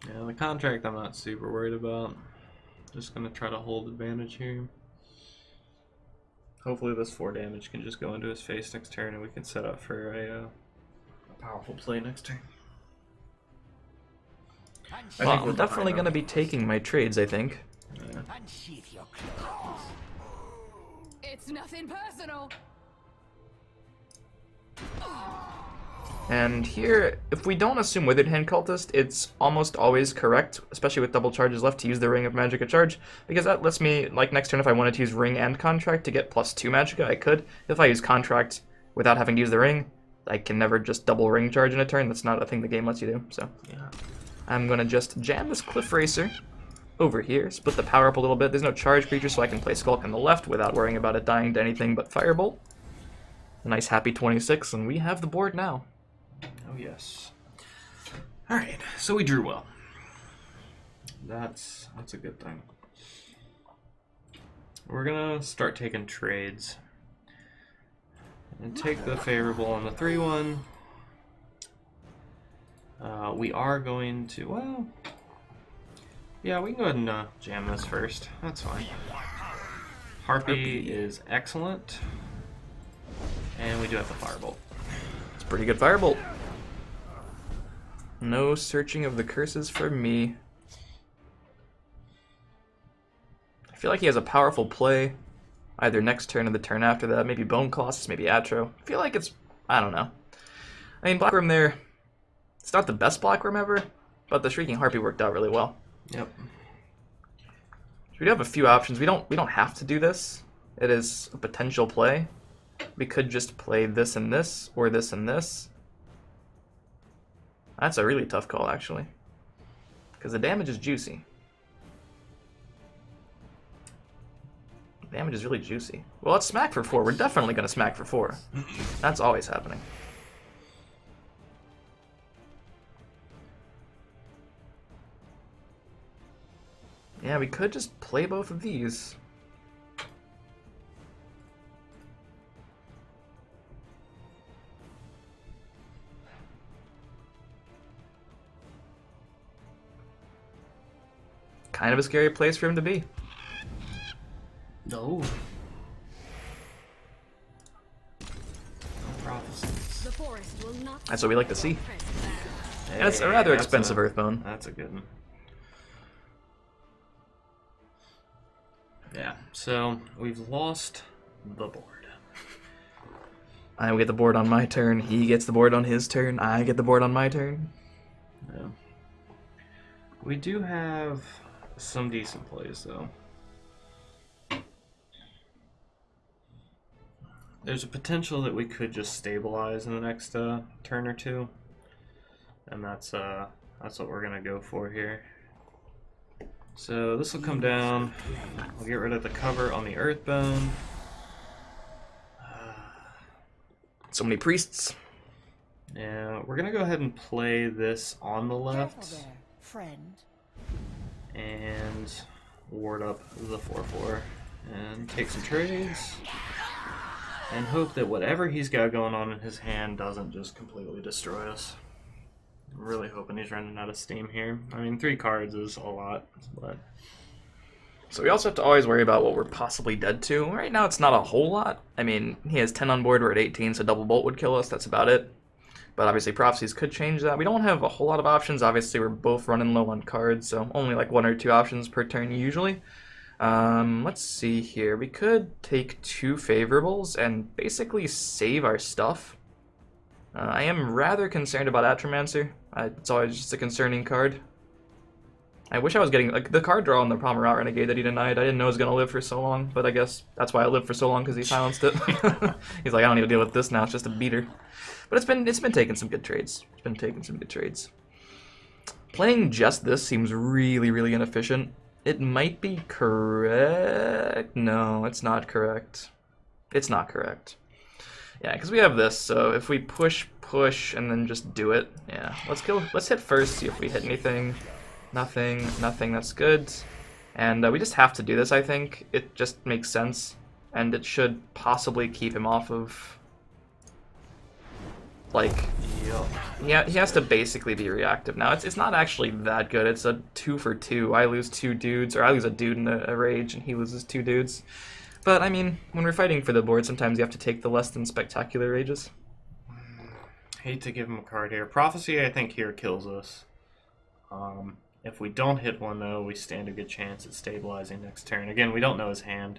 Yeah, the contract I'm not super worried about. Just going to try to hold advantage here. Hopefully this 4 damage can just go into his face next turn and we can set up for a powerful play next turn. Well, I'm definitely going to be taking my trades, I think. Yeah. Unsheath your claws. It's nothing personal. And here, if we don't assume Withered Hand Cultist, it's almost always correct, especially with double charges left, to use the Ring of Magicka charge, because that lets me, like next turn if I wanted to use Ring and Contract to get +2 Magicka, I could. If I use Contract without having to use the Ring, I can never just double Ring charge in a turn. That's not a thing the game lets you do, so. Yeah. I'm going to just jam this Cliff Racer. over here, split the power up a little bit. There's no charge creature, so I can play Skulk on the left without worrying about it dying to anything but Firebolt. A nice happy 26, and we have the board now. Oh yes. All right, so we drew well. That's a good thing. We're gonna start taking trades and take the favorable on the 3-1. We are going to, well, yeah, we can go ahead and jam this first. That's fine. Harpy is excellent, and we do have the Firebolt. It's pretty good Firebolt. No searching of the curses for me. I feel like he has a powerful play, either next turn or the turn after that. Maybe Bone Colossus, maybe Atro. I feel like it's, I don't know. I mean, Black Room there, it's not the best Black Room ever, but the Shrieking Harpy worked out really well. Yep. So we do have a few options. We don't have to do this. It is a potential play. We could just play this and this, or this and this. That's a really tough call, actually, because the damage is juicy. Damage is really juicy. Well, let's smack for 4. We're definitely going to smack for 4. That's always happening. Yeah, we could just play both of these. Kind of a scary place for him to be. No. Prophecies. The forest will not That's what we like to see. press back. And it's a rather expensive Earthbone. That's a good one. Yeah, so we've lost the board. I get the board on my turn, he gets the board on his turn, I get the board on my turn. Yeah. We do have some decent plays, though. There's a potential that we could just stabilize in the next turn or two, and that's what we're gonna go for here. So this will come down. We'll get rid of the cover on the Earthbone. So many priests. Yeah, we're gonna go ahead and play this on the left Careful there, friend. and ward up the 4/4 and take some trades. And hope that whatever he's got going on in his hand doesn't just completely destroy us. I'm really hoping he's running out of steam here. I mean, 3 cards is a lot, but... So we also have to always worry about what we're possibly dead to. Right now it's not a whole lot. I mean, he has 10 on board, we're at 18, so Double Bolt would kill us, that's about it. But obviously Prophecies could change that. We don't have a whole lot of options. Obviously we're both running low on cards, so only like 1 or 2 options per turn usually. Let's see here. We could take 2 favorables and basically save our stuff. I am rather concerned about Atromancer. It's always just a concerning card. I wish I was getting like the card draw on the Pomerant Renegade that he denied. I didn't know it was gonna live for so long, but I guess that's why I lived for so long, because he silenced it. He's like, I don't need to deal with this now. It's just a beater. But it's been taking some good trades. It's been taking some good trades. Playing just this seems really, really inefficient. It might be correct. No, it's not correct. It's not correct. Yeah, because we have this, so if we push, and then just do it, yeah. Let's hit first, see if we hit anything. Nothing, that's good. And we just have to do this, I think. It just makes sense, and it should possibly keep him off of, like, yeah, he has to basically be reactive now. It's not actually that good. It's a 2 for 2. I lose 2 dudes, or I lose a dude in a rage, and he loses 2 dudes. But, I mean, when we're fighting for the board, sometimes you have to take the less than spectacular rages. Hate to give him a card here. Prophecy, I think, here kills us. If we don't hit one, though, we stand a good chance at stabilizing next turn. Again, we don't know his hand.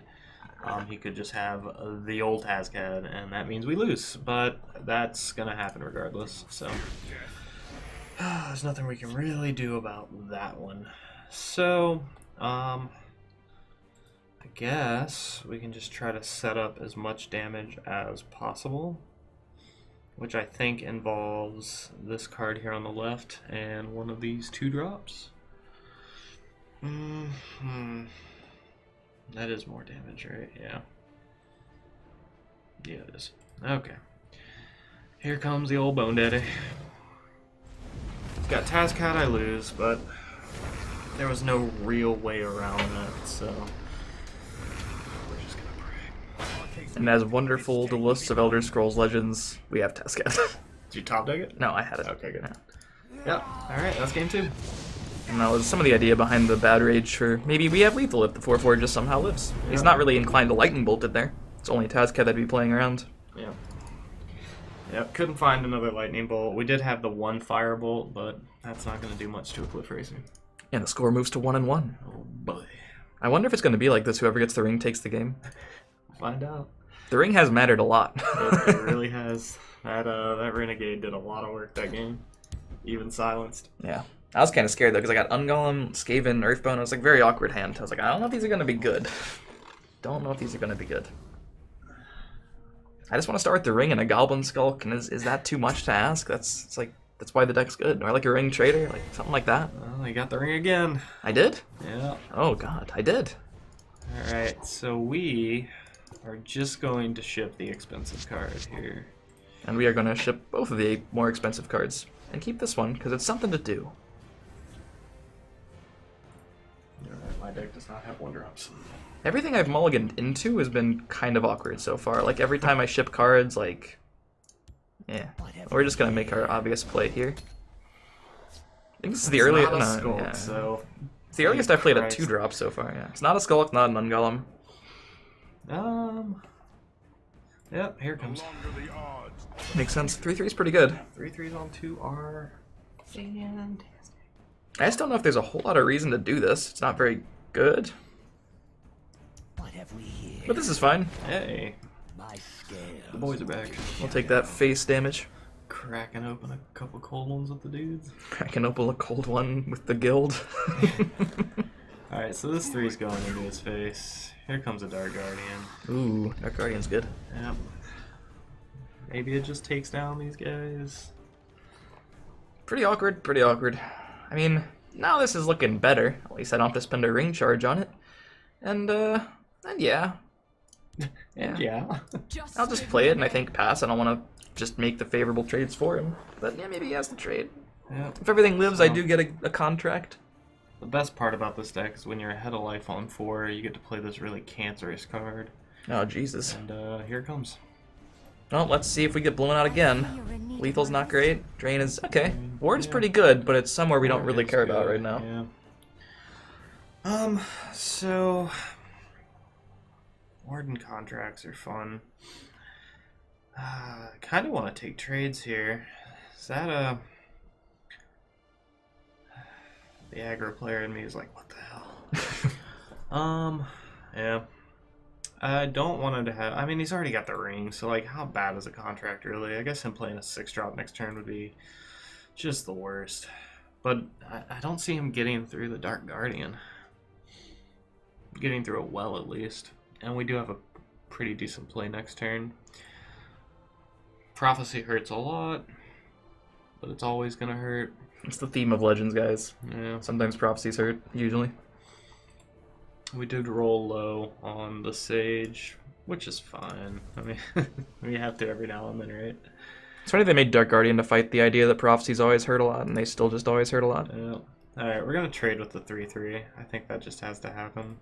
He could just have the old Tazcad, and that means we lose. But that's going to happen regardless. So there's nothing we can really do about that one. So I guess we can just try to set up as much damage as possible, which I think involves this card here on the left and one of these 2 drops. That is more damage, right? Yeah. Yeah, it is. Okay. Here comes the old Bone Daddy. Got Tazcat, I lose, but there was no real way around that, so we're just gonna pray. And as wonderful duelists of Elder Scrolls Legends, we have Tazcat. Did you top deck it? No, I had it. Okay, good. Yeah. Yeah. Alright, that's game 2. And that was some of the idea behind the bad rage for maybe we have lethal if the 4/4 just somehow lives. He's not really inclined to lightning bolt it there. It's only Tazcat that'd be playing around. Yeah. Yep, couldn't find another lightning bolt. We did have the one firebolt, but that's not going to do much to a cliff racer. And the score moves to 1-1. Oh boy. I wonder if it's going to be like this. Whoever gets the ring takes the game. Find out. The ring has mattered a lot. It really has. That Renegade did a lot of work that game. Even silenced. Yeah. I was kind of scared though because I got Ungolem, Skaven, EarthP0w. It was like very awkward hand. I was like, I don't know if these are going to be good. Don't know if these are going to be good. I just want to start with the ring and a Goblin Skulk, and is that too much to ask? That's why the deck's good. Or like a Ring Trader, like something like that. Well, I got the ring again. I did? Yeah. Oh god, I did. Alright, so we are just going to ship the expensive card here. And we are going to ship both of the more expensive cards. And keep this one, because it's something to do. Alright, my deck does not have 1-drops. Everything I've mulliganed into has been kind of awkward so far. Like every time I ship cards, like... Yeah. We're just going to make our obvious play here. I think this is the earliest... Not a No, Skulk, yeah. so... It's the earliest I've played a Christ. 2-drop so far, yeah. It's not a Skulk, not an Ungolem. Yep, here it comes. Longer the odds. Makes sense. 3/3 is pretty good. 3/3s on 2 are fantastic. I just don't know if there's a whole lot of reason to do this. It's not very good. What have we here? But this is fine. Hey, My scale. the boys are back. We'll take that face damage. Cracking open a couple cold ones with the dudes. I can open a cold one with the guild. Alright, so this 3's going into his face. Here comes a Dark Guardian. Ooh, Dark Guardian's good. Yep. Maybe it just takes down these guys. Pretty awkward, pretty awkward. I mean, now this is looking better. At least I don't have to spend a ring charge on it. And yeah. And yeah. I'll just play it and I think pass. I don't want to just make the favorable trades for him. But yeah, maybe he has to trade. Yep. If everything lives, I So- do get a contract. The best part about this deck is when you're ahead of life on 4, you get to play this really cancerous card. Oh, Jesus. And here it comes. Well, let's see if we get blown out again. Lethal's not great. Drain is okay. Ward's pretty good, but it's somewhere we don't really care about right now. Yeah. So Warden contracts are fun. Kind of want to take trades here. Is that the aggro player in me is like, what the hell? Yeah. I don't want him to have... I mean, he's already got the ring, so, like, how bad is a contract, really? I guess him playing a 6-drop next turn would be just the worst. But I don't see him getting through the Dark Guardian. Getting through it well, at least. And we do have a pretty decent play next turn. Prophecy hurts a lot, but it's always going to hurt. It's the theme of Legends, guys. Yeah. Sometimes prophecies hurt, usually. We did roll low on the Sage, which is fine. I mean, we have to every now and then, right? It's funny they made Dark Guardian to fight the idea that prophecies always hurt a lot, and they still just always hurt a lot. Yeah. Alright, we're going to trade with the 3/3. I think that just has to happen.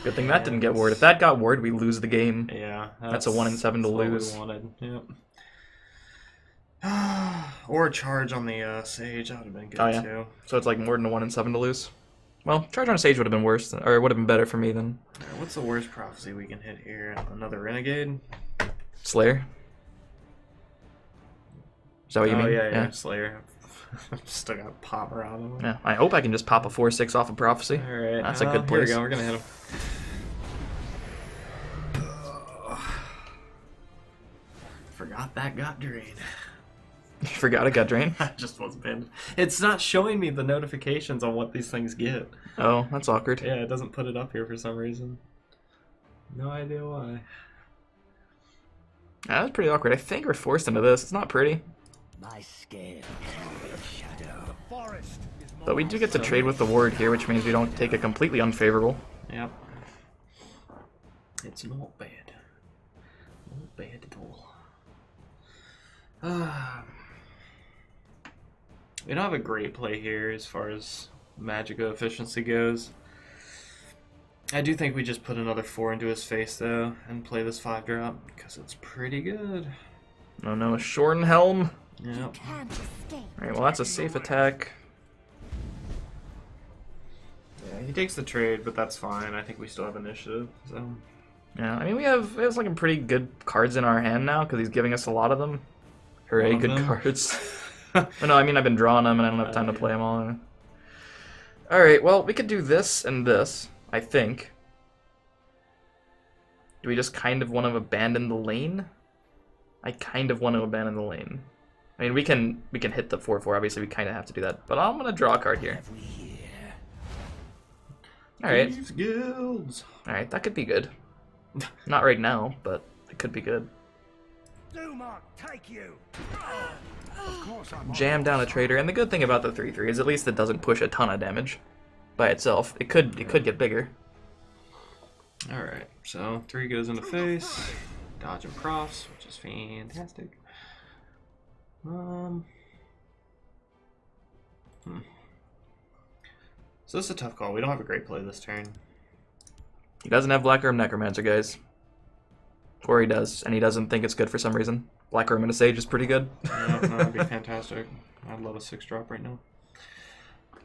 Good thing that didn't get ward. If that got ward, we lose the game. Yeah. That's a 1 in 7 to what lose. we wanted. Yep. Or charge on the Sage. That would have been good, Oh, yeah. too. So it's like more than a 1 in 7 to lose. Well, charge on a Sage would have been worse, or it would have been better for me than Alright, what's the worst prophecy we can hit here? Another Renegade? Slayer. Is that what you mean? Yeah, Slayer. Still got Pommer on him. Yeah, I hope I can just pop a 4/6 off a prophecy. Alright, That's a good here we place. go. We're gonna hit him. Forgot that got drained. Forgot it got drained. I just wasn't paying. It's not showing me the notifications on what these things get. Oh, that's awkward. Yeah, it doesn't put it up here for some reason. No idea why. That was pretty awkward. I think we're forced into this. It's not pretty. My scale carries shadow. Forest is But we do get to trade with the ward here, which means we don't take a completely unfavorable. Yep. It's not bad. Not bad at all. We don't have a great play here as far as Magicka efficiency goes. I do think we just put another 4 into his face, though, and play this 5-drop, because it's pretty good. Oh no, a Shorn Helm. Yep. Can't escape. Alright, well that's a safe attack. Yeah, he takes the trade, but that's fine. I think we still have initiative, so... Yeah, I mean we have like pretty good cards in our hand now, because he's giving us a lot of them. Hooray, One of good them? cards. Oh, no, I mean I've been drawing them and I don't have time to play them all. Alright, well we could do this and this, I think. Do we just kind of want to abandon the lane? I kind of want to abandon the lane. I mean we can hit the 4/4, obviously we kind of have to do that, but I'm gonna draw a card here. Have we here? Alright, Thieves Guilds! alright, that could be good. Not right now, but it could be good. Dumark, take you! Of course I'm Jam down a trader, and the good thing about the 3/3 is at least it doesn't push a ton of damage by itself. It could get bigger. Alright, so 3 goes in the face. Dodge and profs, which is fantastic. So this is a tough call. We don't have a great play this turn. He doesn't have Black Room Necromancer, guys. Or he does, and he doesn't think it's good for some reason. Black Room and a Sage is pretty good. No, that'd be fantastic. I'd love a 6-drop right now.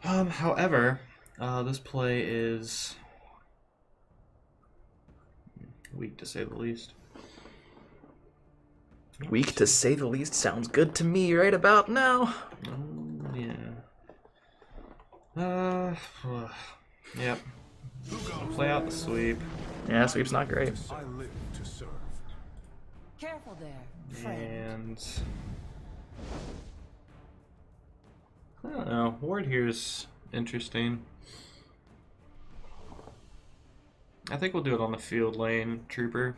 However, this play is weak to say the least. Weak to say the least sounds good to me right about now. Yeah. Yep. Play out the sweep. Yeah, sweep's not great. I live to serve. Careful there, friend. And I don't know. Ward here's interesting. I think we'll do it on the field lane, Trooper.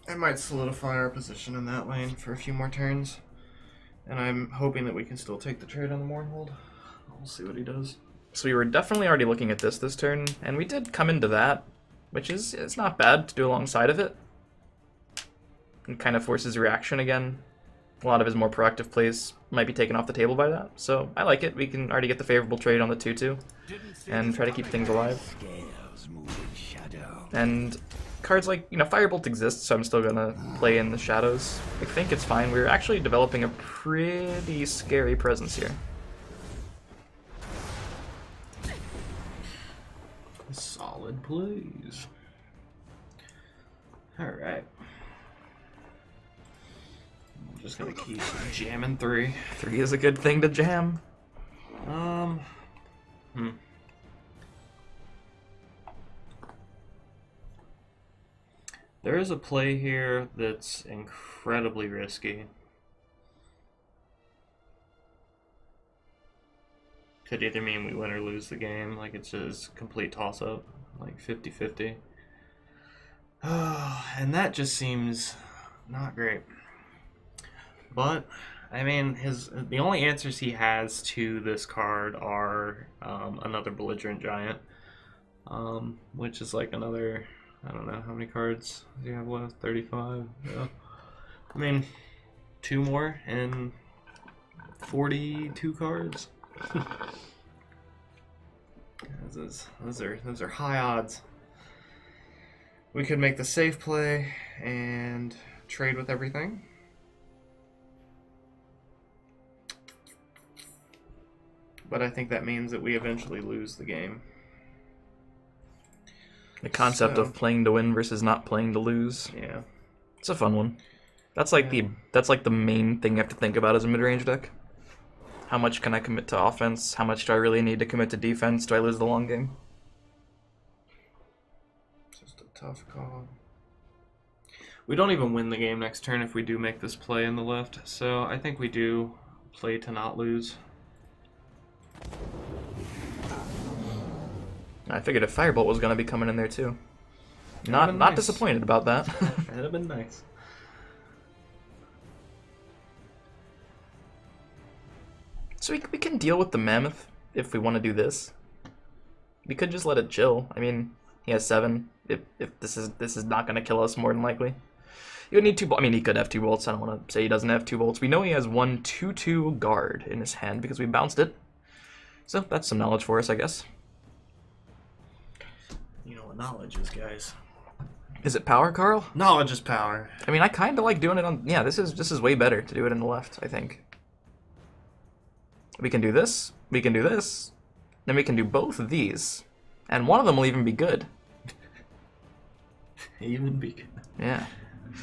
I might solidify our position in that lane for a few more turns. And I'm hoping that we can still take the trade on the Mournhold. We'll see what he does. So we were definitely already looking at this turn, and we did come into that, which is it's not bad to do alongside of it. It kind of forces reaction again. A lot of his more proactive plays might be taken off the table by that, so I like it. We can already get the favorable trade on the 2/2 and try to keep things alive. Scales move in shadow. And cards like, Firebolt exists, so I'm still gonna play in the shadows. I think it's fine. We're actually developing a pretty scary presence here. Solid plays. Alright. I'm just gonna keep jamming 3. 3 is a good thing to jam. There is a play here that's incredibly risky. Could either mean we win or lose the game, like it's just complete toss-up, like 50-50. And that just seems not great. But, I mean, the only answers he has to this card are another Belligerent Giant, which is like another, I don't know, how many cards do you have left? 35? Yeah. I mean, 2 more and 42 cards. Those are high odds. We could make the safe play and trade with everything. But I think that means that we eventually lose the game. The concept of playing to win versus not playing to lose. Yeah. It's a fun one. That's like the main thing you have to think about as a mid-range deck. How much can I commit to offense? How much do I really need to commit to defense? Do I lose the long game? Just a tough call. We don't even win the game next turn if we do make this play in the left, so I think we do play to not lose. I figured a Firebolt was going to be coming in there too. Not nice. disappointed about that. That'd have been nice. So we can deal with the mammoth if we want to do this. We could just let it chill. I mean, he has 7. If this is not gonna kill us, more than likely. He would need 2 bolts. I mean, he could have 2 bolts. I don't want to say he doesn't have 2 bolts. We know he has 1 2/2 guard in his hand because we bounced it. So that's some knowledge for us, I guess. You know what knowledge is, guys. Is it power, Carl? Knowledge is power. I mean, I kind of like doing it on... Yeah, this is way better to do it in the left, I think. We can do this. We can do this. Then we can do both of these. And one of them will even be good. Even be good. Yeah.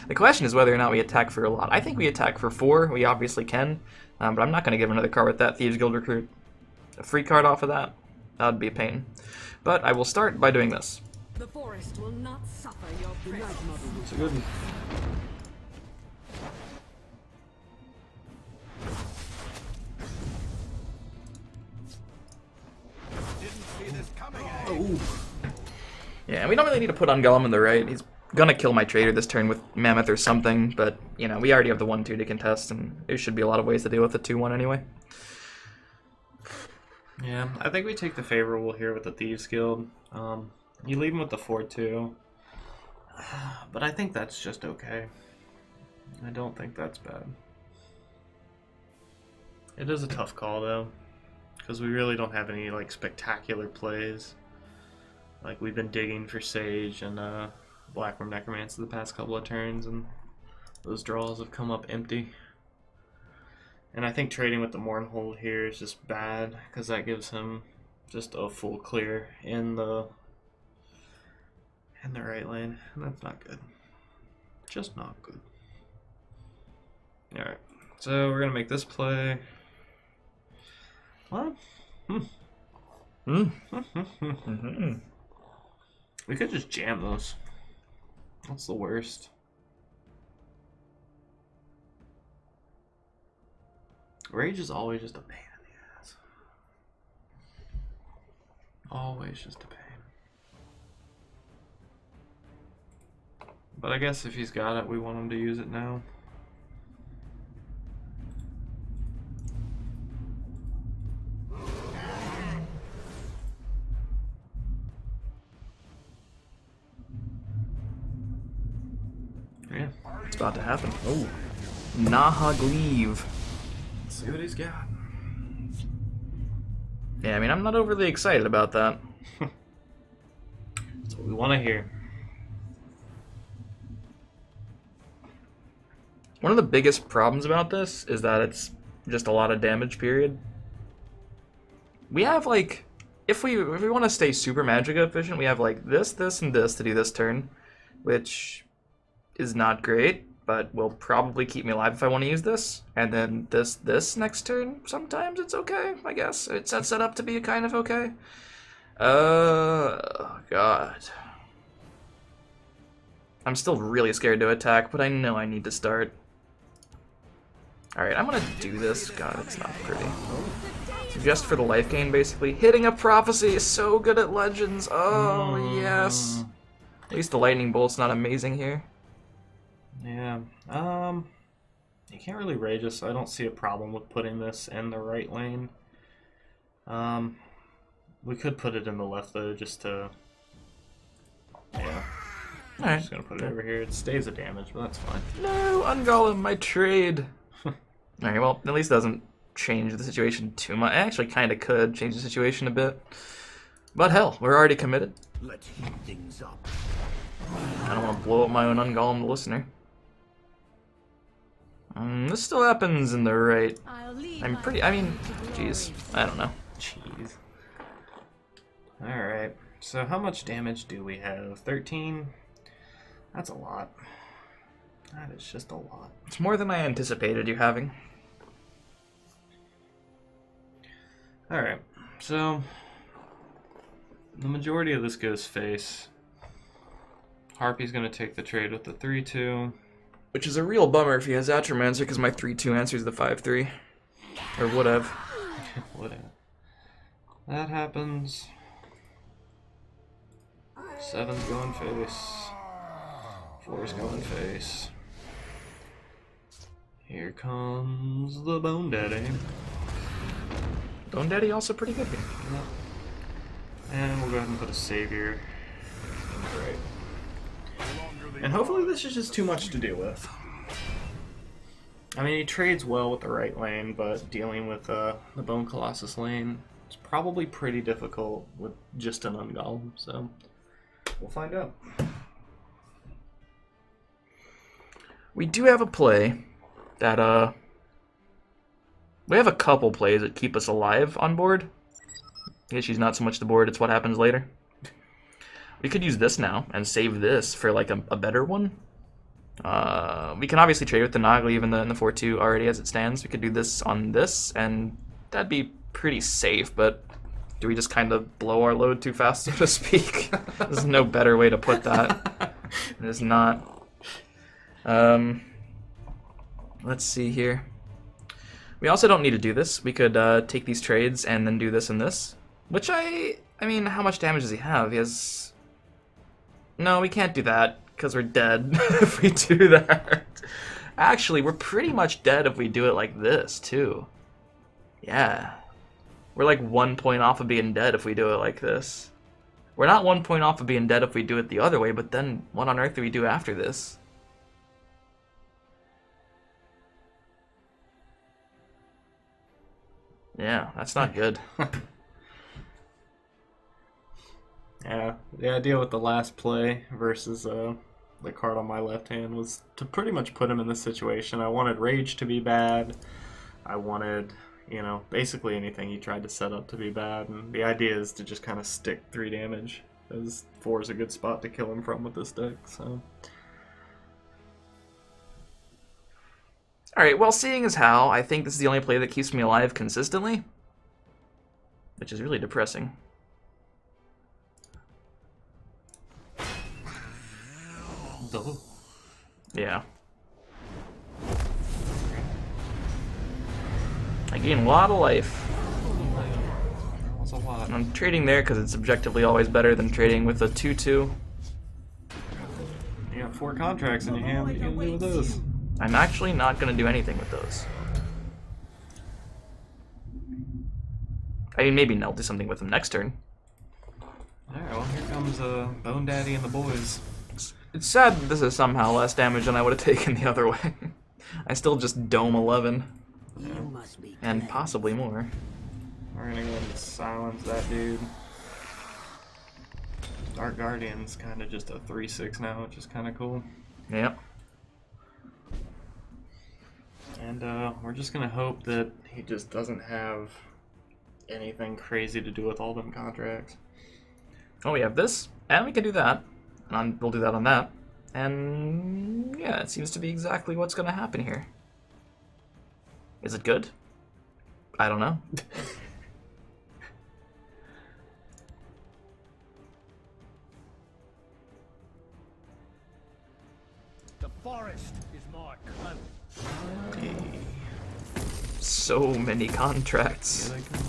The question is whether or not we attack for a lot. I think we attack for 4. We obviously can. But I'm not going to give another card with that Thieves Guild Recruit. A free card off of that? That would be a pain. But I will start by doing this. The forest will not suffer your presence. It's a good one. Didn't see this coming, eh? Oh. Yeah, and we don't really need to put on Gollum on the right. He's gonna kill my trader this turn with Mammoth or something, but, you know, we already have the 1/2 to contest, and there should be a lot of ways to deal with the 2/1 anyway. Yeah, I think we take the favorable here with the Thieves Guild. You leave him with the 4/2. But I think that's just okay. I don't think that's bad. It is a tough call, though, because we really don't have any, like, spectacular plays. Like, we've been digging for Sage and Blackroom Necromancer the past couple of turns, and those draws have come up empty. And I think trading with the Mournhold here is just bad, because that gives him just a full clear in the right lane, and that's not good. Just not good. Alright, so we're going to make this play. What? We could just jam those. That's the worst. Rage is always just a pain in the ass. Always just a pain. But I guess if he's got it, we want him to use it now. Yeah. It's about to happen. Oh. Nahagleave. Let's see what he's got. Yeah, I mean, I'm not overly excited about that. That's what we want to hear. One of the biggest problems about this is that it's just a lot of damage, period. We have, like, if we want to stay super Magicka efficient, we have, like, this, and this to do this turn, which is not great, but will probably keep me alive if I want to use this. And then this next turn, sometimes it's okay, I guess. It's set up to be kind of okay. God. I'm still really scared to attack, but I know I need to start. Alright, I'm gonna do this. God, it's not pretty. Just for the life gain, basically. Hitting a prophecy is so good at Legends. Oh, yes. At least the lightning bolt's not amazing here. Yeah. You can't really rage us, so I don't see a problem with putting this in the right lane. We could put it in the left, though, just to... Yeah. I'm Alright. just gonna put it over here. It stays a damage, but that's fine. No, Ungolem, my trade. Alright, well, at least it doesn't change the situation too much. It actually kind of could change the situation a bit. But hell, we're already committed. Let's heat things up. I don't want to blow up my own Ungolem, the listener. This still happens in the right. I'm pretty, I mean, jeez, I don't know. Jeez. Alright, so how much damage do we have? 13? That's a lot. That is just a lot. It's more than I anticipated you having. Alright, so the majority of this goes face. Harpy's gonna take the trade with the 3/2. Which is a real bummer if he has Atromancer, because my 3/2 answers the 5/3. Or would have. Whatever. That happens. 7's going face. 4's going face. Here comes the Bone Daddy. Bone Daddy also pretty good here. And we'll go ahead and put a savior. Right. And hopefully this is just too much to deal with. I mean, he trades well with the right lane, but dealing with the Bone Colossus lane is probably pretty difficult with just an Ungolem, so we'll find out. We do have a play that, we have a couple plays that keep us alive on board. I guess she's not so much the board, it's what happens later. We could use this now and save this for like a better one. We can obviously trade with the Noggle even in the 4-2 already as it stands. We could do this on this, and that'd be pretty safe, but do we just kind of blow our load too fast, so to speak? There's no better way to put that. It is not. Let's see here. We also don't need to do this. We could take these trades and then do this and this. Which I mean, how much damage does he have? He has... No, we can't do that, because we're dead if we do that. Actually, we're pretty much dead if we do it like this, too. Yeah. We're like 1 point off of being dead if we do it like this. We're not 1 point off of being dead if we do it the other way, but then what on earth do we do after this? Yeah, that's not good. Yeah, the idea with the last play versus the card on my left hand was to pretty much put him in this situation. I wanted Rage to be bad. I wanted, you know, basically anything he tried to set up to be bad. And the idea is to just kind of stick 3 damage, as 4 is a good spot to kill him from with this deck. So. Alright, well, seeing as how, I think this is the only play that keeps me alive consistently. Which is really depressing. Oh. Yeah. I gain a lot of life. That was a lot. I'm trading there because it's objectively always better than trading with a 2-2. You got 4 contracts in your hand. What are you going to do with those? I'm actually not going to do anything with those. I mean, maybe I'll do something with them next turn. Alright, well, here comes Bone Daddy and the boys. It's sad that this is somehow less damage than I would have taken the other way. I still just dome 11. You must be And clever. possibly more. We're going to go ahead and silence that dude. Dark Guardian's kind of just a 3/6 now, which is kind of cool. Yep. And we're just going to hope that he just doesn't have anything crazy to do with all them contracts. Oh, we have this, and we can do that. And we'll do that on that. And yeah, it seems to be exactly what's going to happen here. Is it good? I don't know. The forest is my clan. So many contracts. Here they come.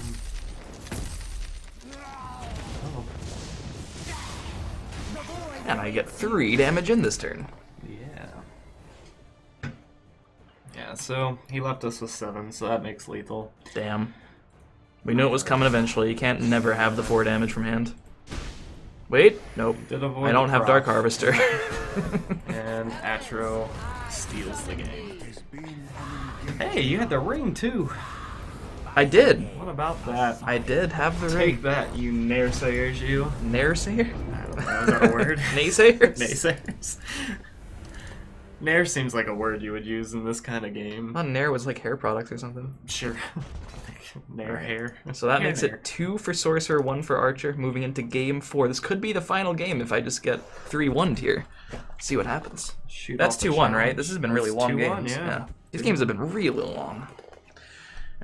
Oh, And I get 3 damage in this turn. yeah. Yeah, so he left us with 7, so that makes lethal. Damn. We knew it was coming eventually. You can't never have the 4 damage from hand. Wait, nope. Did avoid I don't the have proc. Dark Harvester. And Atro steals the game. Hey, you had the ring too. I did. What about that? I did have the Take ring. that, you naysayers, you. Nairsayer? I don't know, is that a word? Naysayers? Naysayers. Nair seems like a word you would use in this kind of game. I thought Nair was like hair products or something. Sure. Nair hair. So that Hair makes Nair. it 2 for Sorcerer, 1 for Archer, moving into game 4. This could be the final game if I just get 3-1'd here. See what happens. Shoot That's off the 2-1, right? challenge. This has been really That's long 2-1, games. yeah. These games have been really long.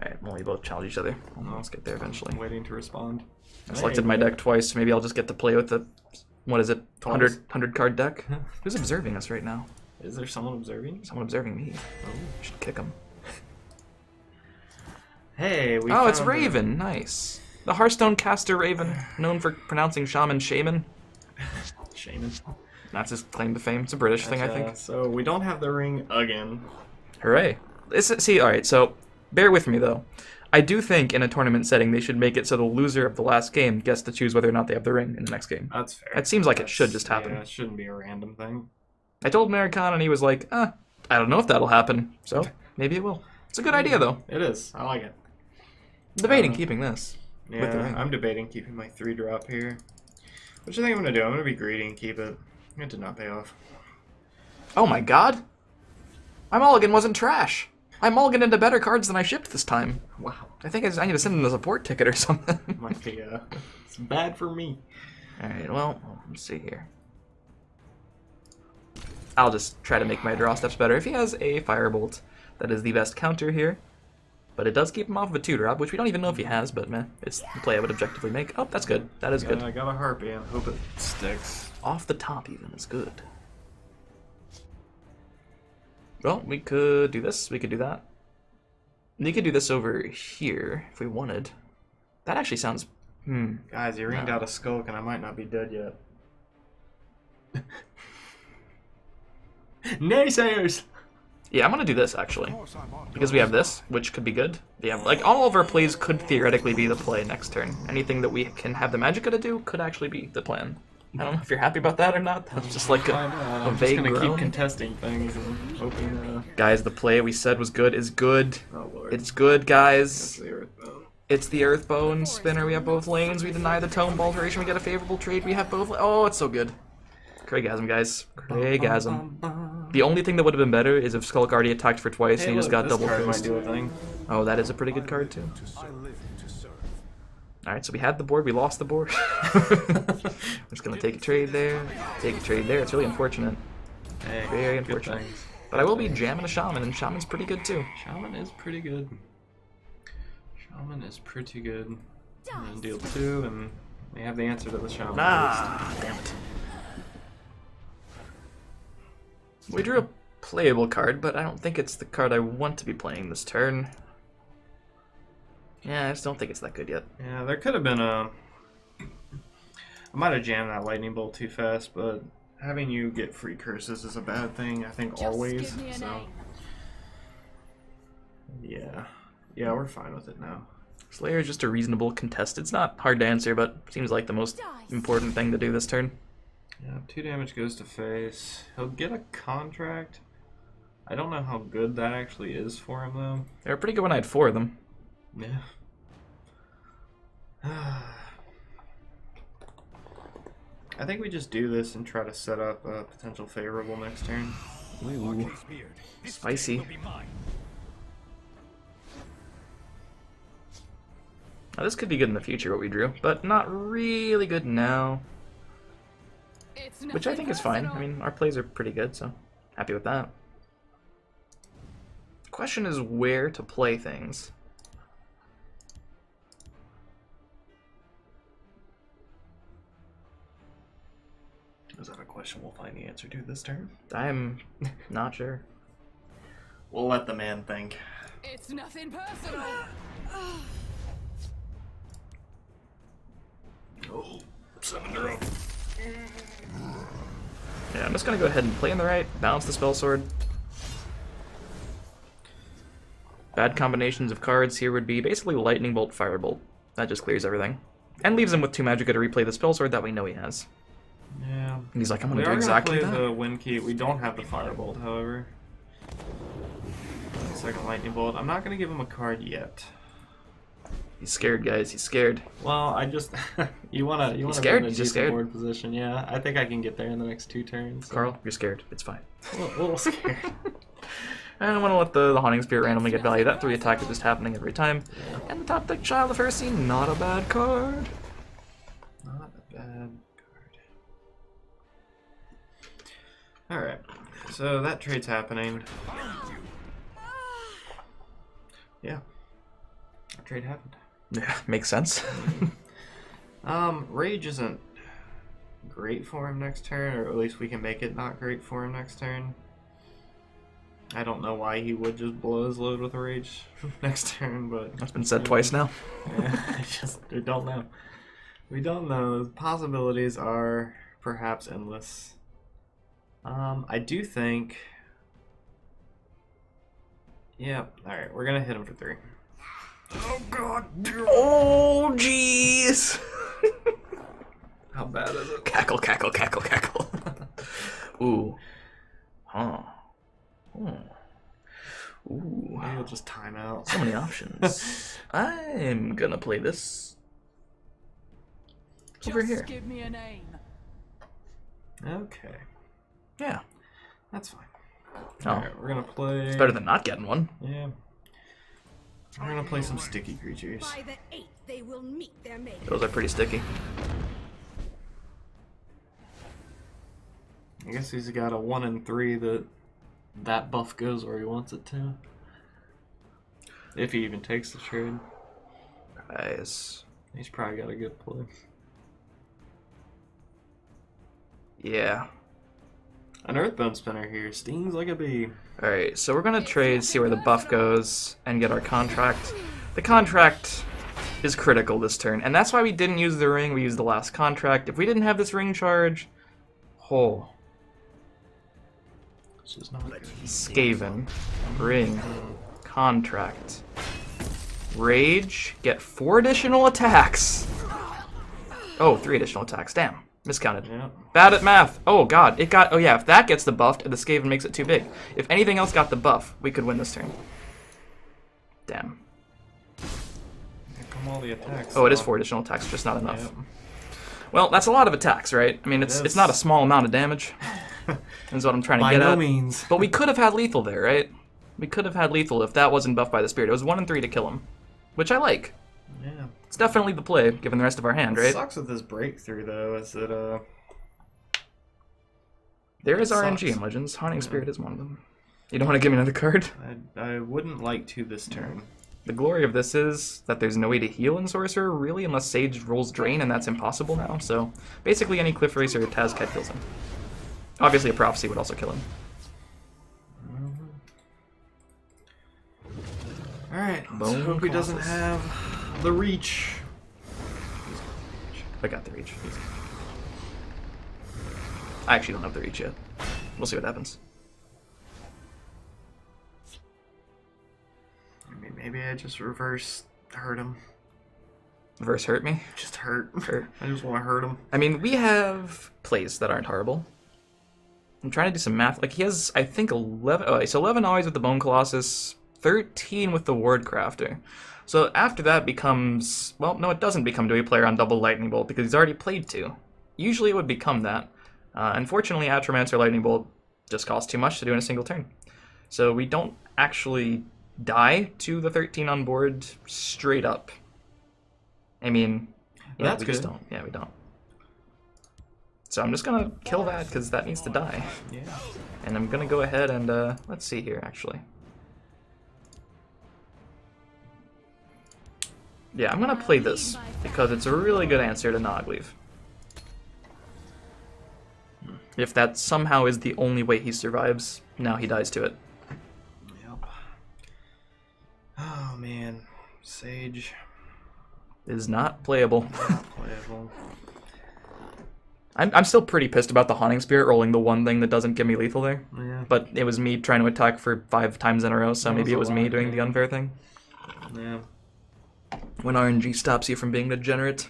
Alright, well, we both challenge each other. Well, let's get there eventually. I'm waiting to respond. I selected my deck twice. Maybe I'll just get to play with the, what is it, 100 card deck? Who's observing us right now? Is there someone observing? Someone observing me. Oh, should kick him. Hey, we Oh, it's found a- Raven. Nice. The Hearthstone caster Raven, known for pronouncing shaman. Shaman. That's his claim to fame. It's a British thing, I think. So we don't have the ring again. Hooray. See, alright, so bear with me, though. I do think in a tournament setting they should make it so the loser of the last game gets to choose whether or not they have the ring in the next game. That's fair. It seems like it should just happen. Yeah, it shouldn't be a random thing. I told Americon and he was like, I don't know if that'll happen. So maybe it will. It's a good idea though. It is. I like it. I'm debating keeping this. Yeah, with the ring. I'm debating keeping my 3-drop here. Which I think I'm going to do. I'm going to be greedy and keep it. It did not pay off. Oh my god! My mulligan wasn't trash! I mulliganed into better cards than I shipped this time. Wow. I think I need to send in a support ticket or something. Might be, it's bad for me. Alright, well, let's see here. I'll just try to make my draw steps better. If he has a Firebolt, that is the best counter here. But it does keep him off of a 2-drop, which we don't even know if he has, but meh, it's the play I would objectively make. Oh, that's good. That is good. I got a Harpy and hope it sticks. Off the top even is good. Well, we could do this, we could do that. We could do this over here if we wanted. That actually sounds... Guys, you ringed out a Skulk and I might not be dead yet. Naysayers! Yeah, I'm gonna do this actually. Because we have this, which could be good. Yeah, like all of our plays could theoretically be the play next turn. Anything that we can have the Magicka to do could actually be the plan. I don't know if you're happy about that or not. That's just like a I'm vague just gonna groan. keep contesting things and hoping, Guys, the play we said was good is good. oh lord. It's good, guys. It's the EarthP0w. It's the EarthP0w spinner. We have both lanes. We deny the tome alteration. We get a favorable trade. We have both. Oh, it's so good. Craigasm, guys. Craigasm. The only thing that would have been better is if Skulk already attacked for twice and he just got double card might cursed. do a thing. Oh, that is a pretty good card too. Alright, so we had the board, we lost the board. I'm just gonna take a trade there, take a trade there. It's really unfortunate. Hey, Very good unfortunate. things. But I will be jamming a Shaman, and Shaman's pretty good too. Shaman is pretty good. Shaman is pretty good. And then deal 2, and we have the answer to the Shaman. Ah, damn it. We drew a playable card, but I don't think it's the card I want to be playing this turn. Yeah, I just don't think it's that good yet. Yeah, there could have been a... I might have jammed that lightning bolt too fast, but having you get free curses is a bad thing, I think, always. Give me a So, name. yeah. Yeah, we're fine with it now. Slayer is just a reasonable contest. It's not hard to answer, but seems like the most important thing to do this turn. Yeah, 2 damage goes to face. He'll get a contract. I don't know how good that actually is for him, though. They were pretty good when I had 4 of them. Yeah. I think we just do this and try to set up a potential favorable next turn. Ooh, spicy. Now, this could be good in the future, what we drew, but not really good now. It's Which I nothing think is fine. personal. I mean, our plays are pretty good, so happy with that. The question is where to play things. Is that a question we'll find the answer to this turn? I'm not sure. We'll let the man think. It's nothing personal. Oh, 7-0. Yeah, I'm just gonna go ahead and play in the right, balance the spell sword. Bad combinations of cards here would be basically Lightning Bolt, Firebolt. That just clears everything. And leaves him with 2 Magicka to replay the spell sword that we know he has. Yeah. And he's like, I'm We gonna do are exactly gonna play that. the Wind Key. We don't have the Firebolt, however. Second Lightning Bolt. I'm not gonna give him a card yet. He's scared, guys. He's scared. Well, I just you wanna scared? be in a He's just decent scared? board position. Yeah, I think I can get there in the next 2 turns. So. Carl, you're scared. It's fine. A little scared. I don't want to let the Haunting Spirit randomly get value. That 3 attack is just happening every time. And the top deck Child of Heresy, not a bad card. Not a bad card. Alright, so that trade's happening. Yeah, that trade happened. Yeah, makes sense. Rage isn't great for him next turn, or at least we can make it not great for him next turn. I don't know why he would just blow his load with a Rage next turn, but... That's been said twice now. Yeah, we don't know. We don't know. The possibilities are perhaps endless. I do think... Yeah, alright, we're gonna hit him for 3. Oh god. Oh jeez. How bad is it? Cackle, cackle, cackle, cackle. Ooh. Huh. Ooh. Maybe I'll just time out. So many options. I'm gonna play this over Just here. give me a name. Okay. Yeah. That's fine. Oh. Alright, we're gonna play. It's better than not getting one. Yeah. We're gonna play some sticky creatures. By the 8th, they will meet their mate. Those are pretty sticky. I guess he's got a 1 and 3 that buff goes where he wants it to. If he even takes the trade. Guys. He's probably got a good play. Yeah. An Earthbone spinner here stings like a bee. Alright, so we're gonna trade, see where the buff goes, and get our contract. The contract is critical this turn, and that's why we didn't use the ring, we used the last contract. If we didn't have this ring charge, oh. This is not good. Skaven, ring, contract, rage, get 4 additional attacks. Oh, 3 additional attacks, damn. Miscounted. Yeah. Bad at math. Oh god, it got. Oh yeah, if that gets the buffed, the Skaven makes it too big. If anything else got the buff, we could win this turn. Damn. Here come all the attacks. Oh, it is 4 additional attacks, just not enough. Yep. Well, that's a lot of attacks, right? I mean, it's is. not a small amount of damage. That's what I'm trying to By get no at. means. But we could have had lethal there, right? We could have had lethal if that wasn't buffed by the spirit. It was 1 and 3 to kill him, which I like. Yeah. It's definitely the play, given the rest of our hand, What right? sucks with this breakthrough though is that There is it RNG sucks. in Legends. Haunting Spirit is one of them. You don't want to give me another card? I wouldn't like to this turn. The glory of this is that there's no way to heal in Sorcerer, really, unless Sage rolls Drain, and that's impossible now. So, basically any Cliff Racer or TES Cat kills him. Obviously a Prophecy would also kill him. Alright, let's Bone hope he doesn't Colossus. have the reach. I got the reach. I actually don't have the reach yet. We'll see what happens. I mean, maybe I just reverse hurt him. Reverse hurt me? Just hurt. Hurt. I just want to hurt him. I mean, we have plays that aren't horrible. I'm trying to do some math. Like, he has, I think, 11... Oh, so 11 always with the Bone Colossus, 13 with the Ward Crafter. So after that becomes... Well, no, it doesn't become Dewey Player on double Lightning Bolt, because he's already played 2. Usually it would become that. Unfortunately, Atromancer Lightning Bolt just costs too much to do in a single turn. So we don't actually die to the 13 on board straight up. I mean, yeah, That's we just good. don't. Yeah, we don't. So I'm just gonna kill that because that needs to die. Yeah. And I'm gonna go ahead and let's see here actually. Yeah, I'm gonna play this because it's a really good answer to Nogleave. If that somehow is the only way he survives, now he dies to it. Yep. Oh man, Sage. Is not playable. Not playable. I'm still pretty pissed about the Haunting Spirit rolling the one thing that doesn't give me lethal there. Yeah. But it was me trying to attack for 5 times in a row, so That maybe it was was a me lot, doing the yeah. unfair thing. Yeah. When RNG stops you from being degenerate.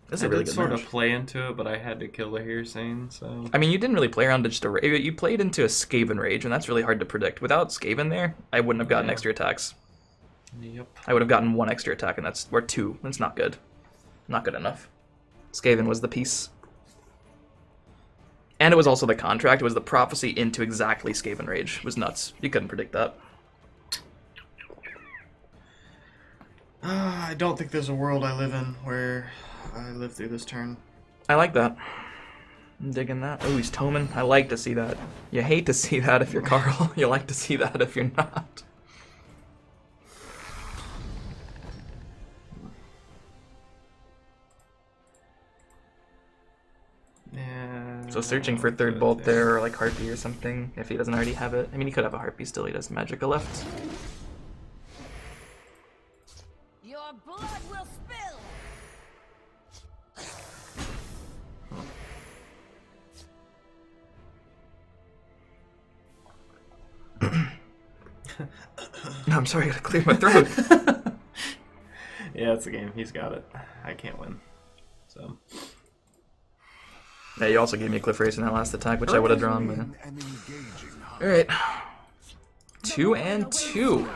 This is I a really did good sort match. of play into it, but I had to kill the Hearsane, so. I mean, you didn't really play around to just a rage. You played into a Skaven Rage, and that's really hard to predict. Without Skaven there, I wouldn't have gotten Yeah. extra attacks. Yep. I would have gotten 1 extra attack, and or 2. That's not good. Not good enough. Skaven was the piece. And it was also the contract. It was the prophecy into exactly Skaven Rage. It was nuts. You couldn't predict that. I don't think there's a world I live in where I live through this turn. I like that. I'm digging that. Oh, he's Toman. I like to see that. You hate to see that if you're Carl. You like to see that if you're not. Yeah. So searching for third bolt there, or like Harpy or something, if he doesn't already have it. I mean, he could have a Harpy still. He does Magicka left. Your blood will spill. No, I'm sorry, I gotta clear my throat. Yeah, it's a game. He's got it. I can't win. So. Yeah, you also gave me a cliff race in that last attack, which I would have drawn. But... All right, 2 and 2.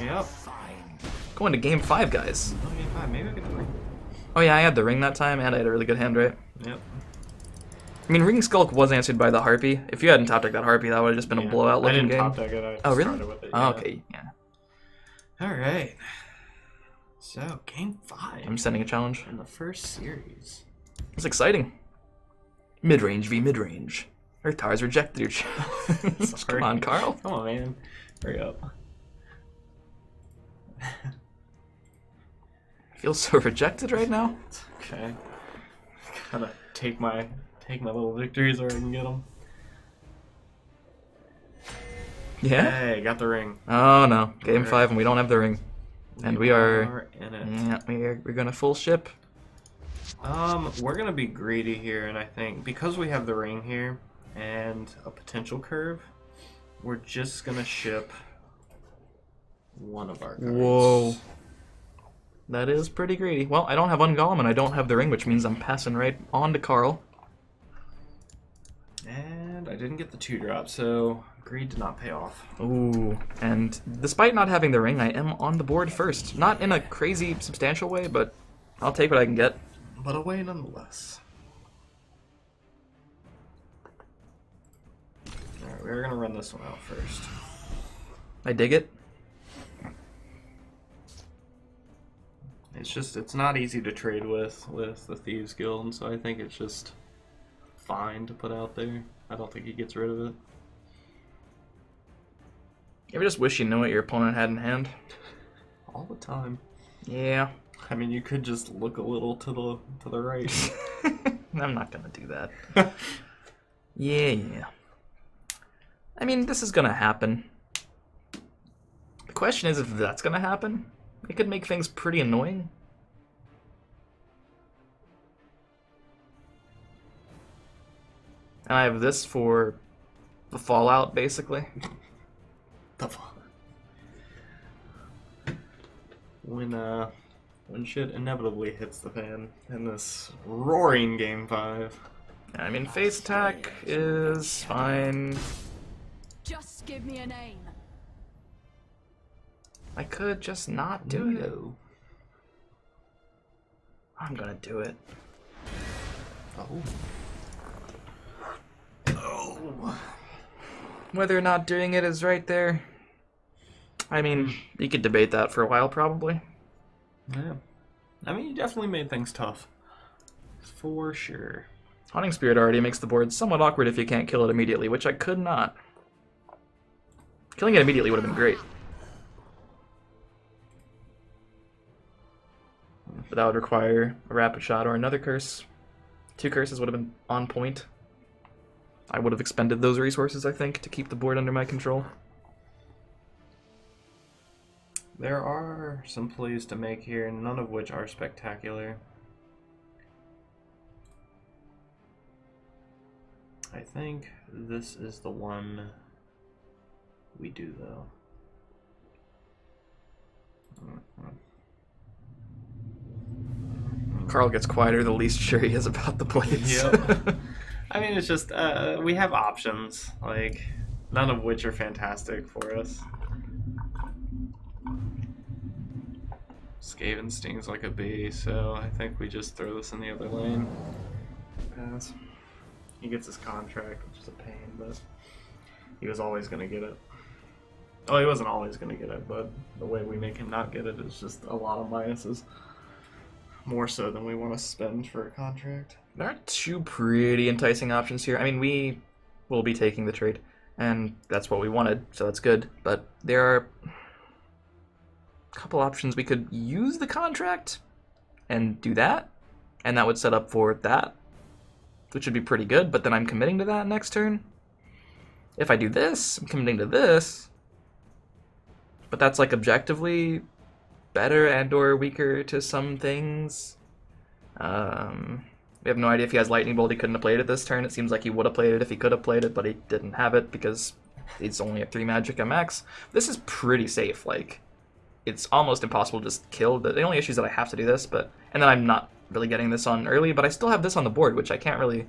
Yep. Going to game 5, guys. Oh, game 5. Maybe I get the ring. Oh yeah, I had the ring that time, and I had a really good hand, right? Yep. I mean, Ring Skulk was answered by the Harpy. If you hadn't top decked that Harpy, that would have just been a blowout I looking didn't game. top deck it. I Oh, really? started with it. Oh, Yeah. okay, yeah. All right. So, game 5. I'm sending a challenge. In the first series. It's exciting. Midrange v midrange. EarthP0w3R's rejected your challenge. Come on, Carl. Come on, man. Hurry up. I feel so rejected right now. Okay. Gotta take my little victories where I can get them. Yeah? Hey, got the ring. Oh no, game 5 and we don't have the ring. And we are in it. yeah, we're gonna full ship. We're gonna be greedy here, and I think because we have the ring here and a potential curve, we're just gonna ship one of our cards. Whoa. That is pretty greedy. Well, I don't have Ungolem and I don't have the ring, which means I'm passing right on to Carl. And I didn't get the 2-drop, so greed did not pay off. Ooh, and despite not having the ring, I am on the board first. Not in a crazy substantial way, but I'll take what I can get. But away nonetheless. Alright, we're gonna run this one out first. I dig it. It's not easy to trade with the Thieves Guild, and so I think it's just fine to put out there. I don't think he gets rid of it. You ever just wish you knew what your opponent had in hand? All the time. Yeah. I mean, you could just look a little to the right. I'm not gonna do that. Yeah. I mean, this is gonna happen. The question is if that's gonna happen. It could make things pretty annoying. And I have this for the Fallout, basically. The fuck? When shit inevitably hits the fan in this roaring game 5. I mean, face attack is fine. Just give me a name. I could just not do it. I'm gonna do it. Oh. Whether or not doing it is right there. I mean, you could debate that for a while, probably. Yeah. I mean, you definitely made things tough. For sure. Haunting Spirit already makes the board somewhat awkward if you can't kill it immediately, which I could not. Killing it immediately would have been great. But that would require a rapid shot or another curse. 2 curses would have been on point. I would have expended those resources, I think, to keep the board under my control. There are some plays to make here, none of which are spectacular. I think this is the one we do, though. Carl gets quieter the least sure he is about the plays. Yep. I mean, it's just, we have options, like, none of which are fantastic for us. Skaven stings like a bee, so I think we just throw this in the other lane. Pass. He gets his contract, which is a pain, but he was always going to get it. Oh, he wasn't always going to get it, but the way we make him not get it is just a lot of minuses. More so than we want to spend for a contract. There are 2 pretty enticing options here. I mean, we will be taking the trade, and that's what we wanted, so that's good. But there are a couple options. We could use the contract and do that, and that would set up for that, which would be pretty good, but then I'm committing to that next turn. If I do this, I'm committing to this, but that's like objectively better and or weaker to some things. We have no idea if he has Lightning Bolt. He couldn't have played it this turn. It seems like he would have played it if he could have played it, but he didn't have it because he's only at 3 magic at max. This is pretty safe. Like, it's almost impossible to just kill. The only issue is that I have to do this, and then I'm not really getting this on early, but I still have this on the board, which I can't really,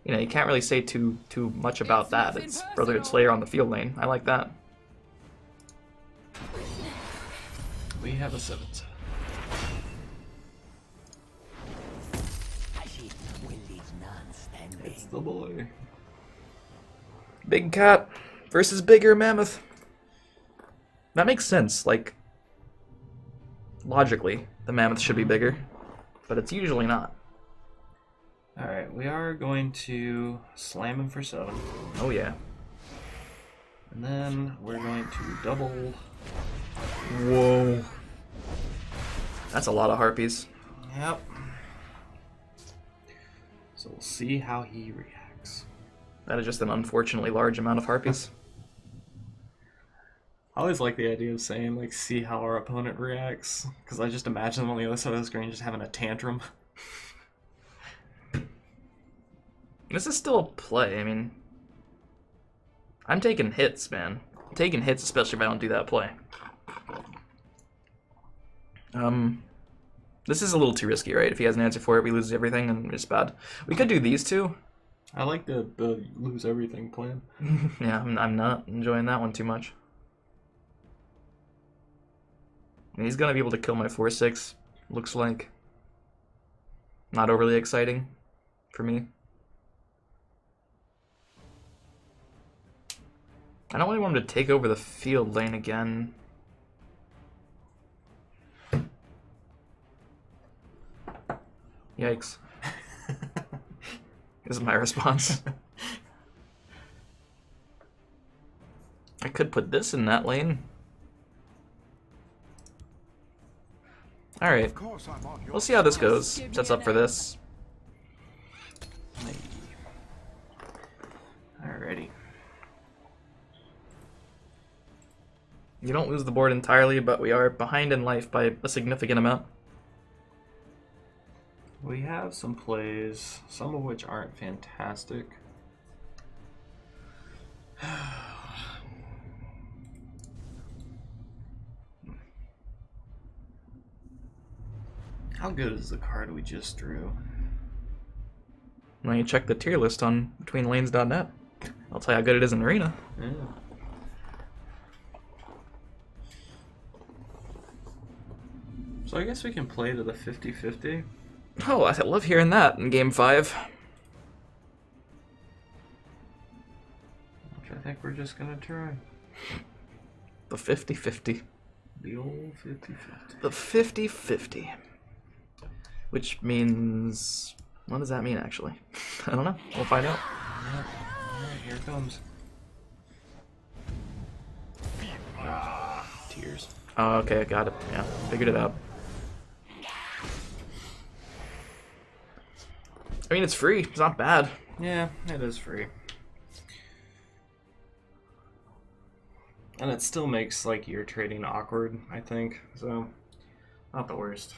you can't really say too much about that. It's Brotherhood Slayer on the field lane. I like that. We have a 7/7. It's the boy. Big cat versus bigger mammoth. That makes sense. Like, logically, the mammoth should be bigger, but it's usually not. Alright, we are going to slam him for 7. Oh yeah. And then we're going to double. Whoa. That's a lot of harpies. Yep. So we'll see how he reacts. That is just an unfortunately large amount of harpies. I always like the idea of saying, like, see how our opponent reacts, because I just imagine them on the other side of the screen just having a tantrum. This is still a play. I mean, I'm taking hits, man. I'm taking hits, especially if I don't do that play. This is a little too risky, right? If he has an answer for it, we lose everything, and it's bad. We could do these two. I like the lose everything plan. Yeah, I'm not enjoying that one too much. And he's gonna be able to kill my 4/6. Looks like. Not overly exciting for me. I don't really want him to take over the field lane again. Yikes. This is my response. I could put this in that lane. Alright. We'll see how this goes. Sets up for this. Alrighty. You don't lose the board entirely, but we are behind in life by a significant amount. We have some plays, some of which aren't fantastic. How good is the card we just drew? Now you check the tier list on betweenlanes.net. I'll tell you how good it is in Arena. Yeah. So I guess we can play to the 50-50. Oh, I love hearing that in Game 5. Which I think we're just gonna try. The 50-50. The old 50-50. The 50-50. Which means... What does that mean, actually? I don't know. We'll find out. Alright, here it comes. Tears. Oh, okay, I got it. Yeah, figured it out. I mean, it's free. It's not bad. Yeah, it is free. And it still makes, like, your trading awkward, I think. So, not the worst.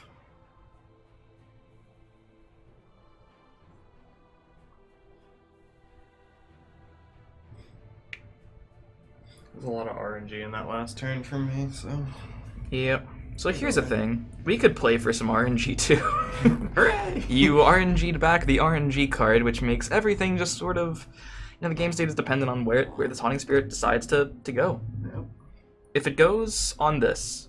There's a lot of RNG in that last turn for me, so... Yep. So here's the thing. We could play for some RNG too. Hooray! You RNG'd back the RNG card, which makes everything just sort of... the game state is dependent on where this Haunting Spirit decides to go. Yep. If it goes on this,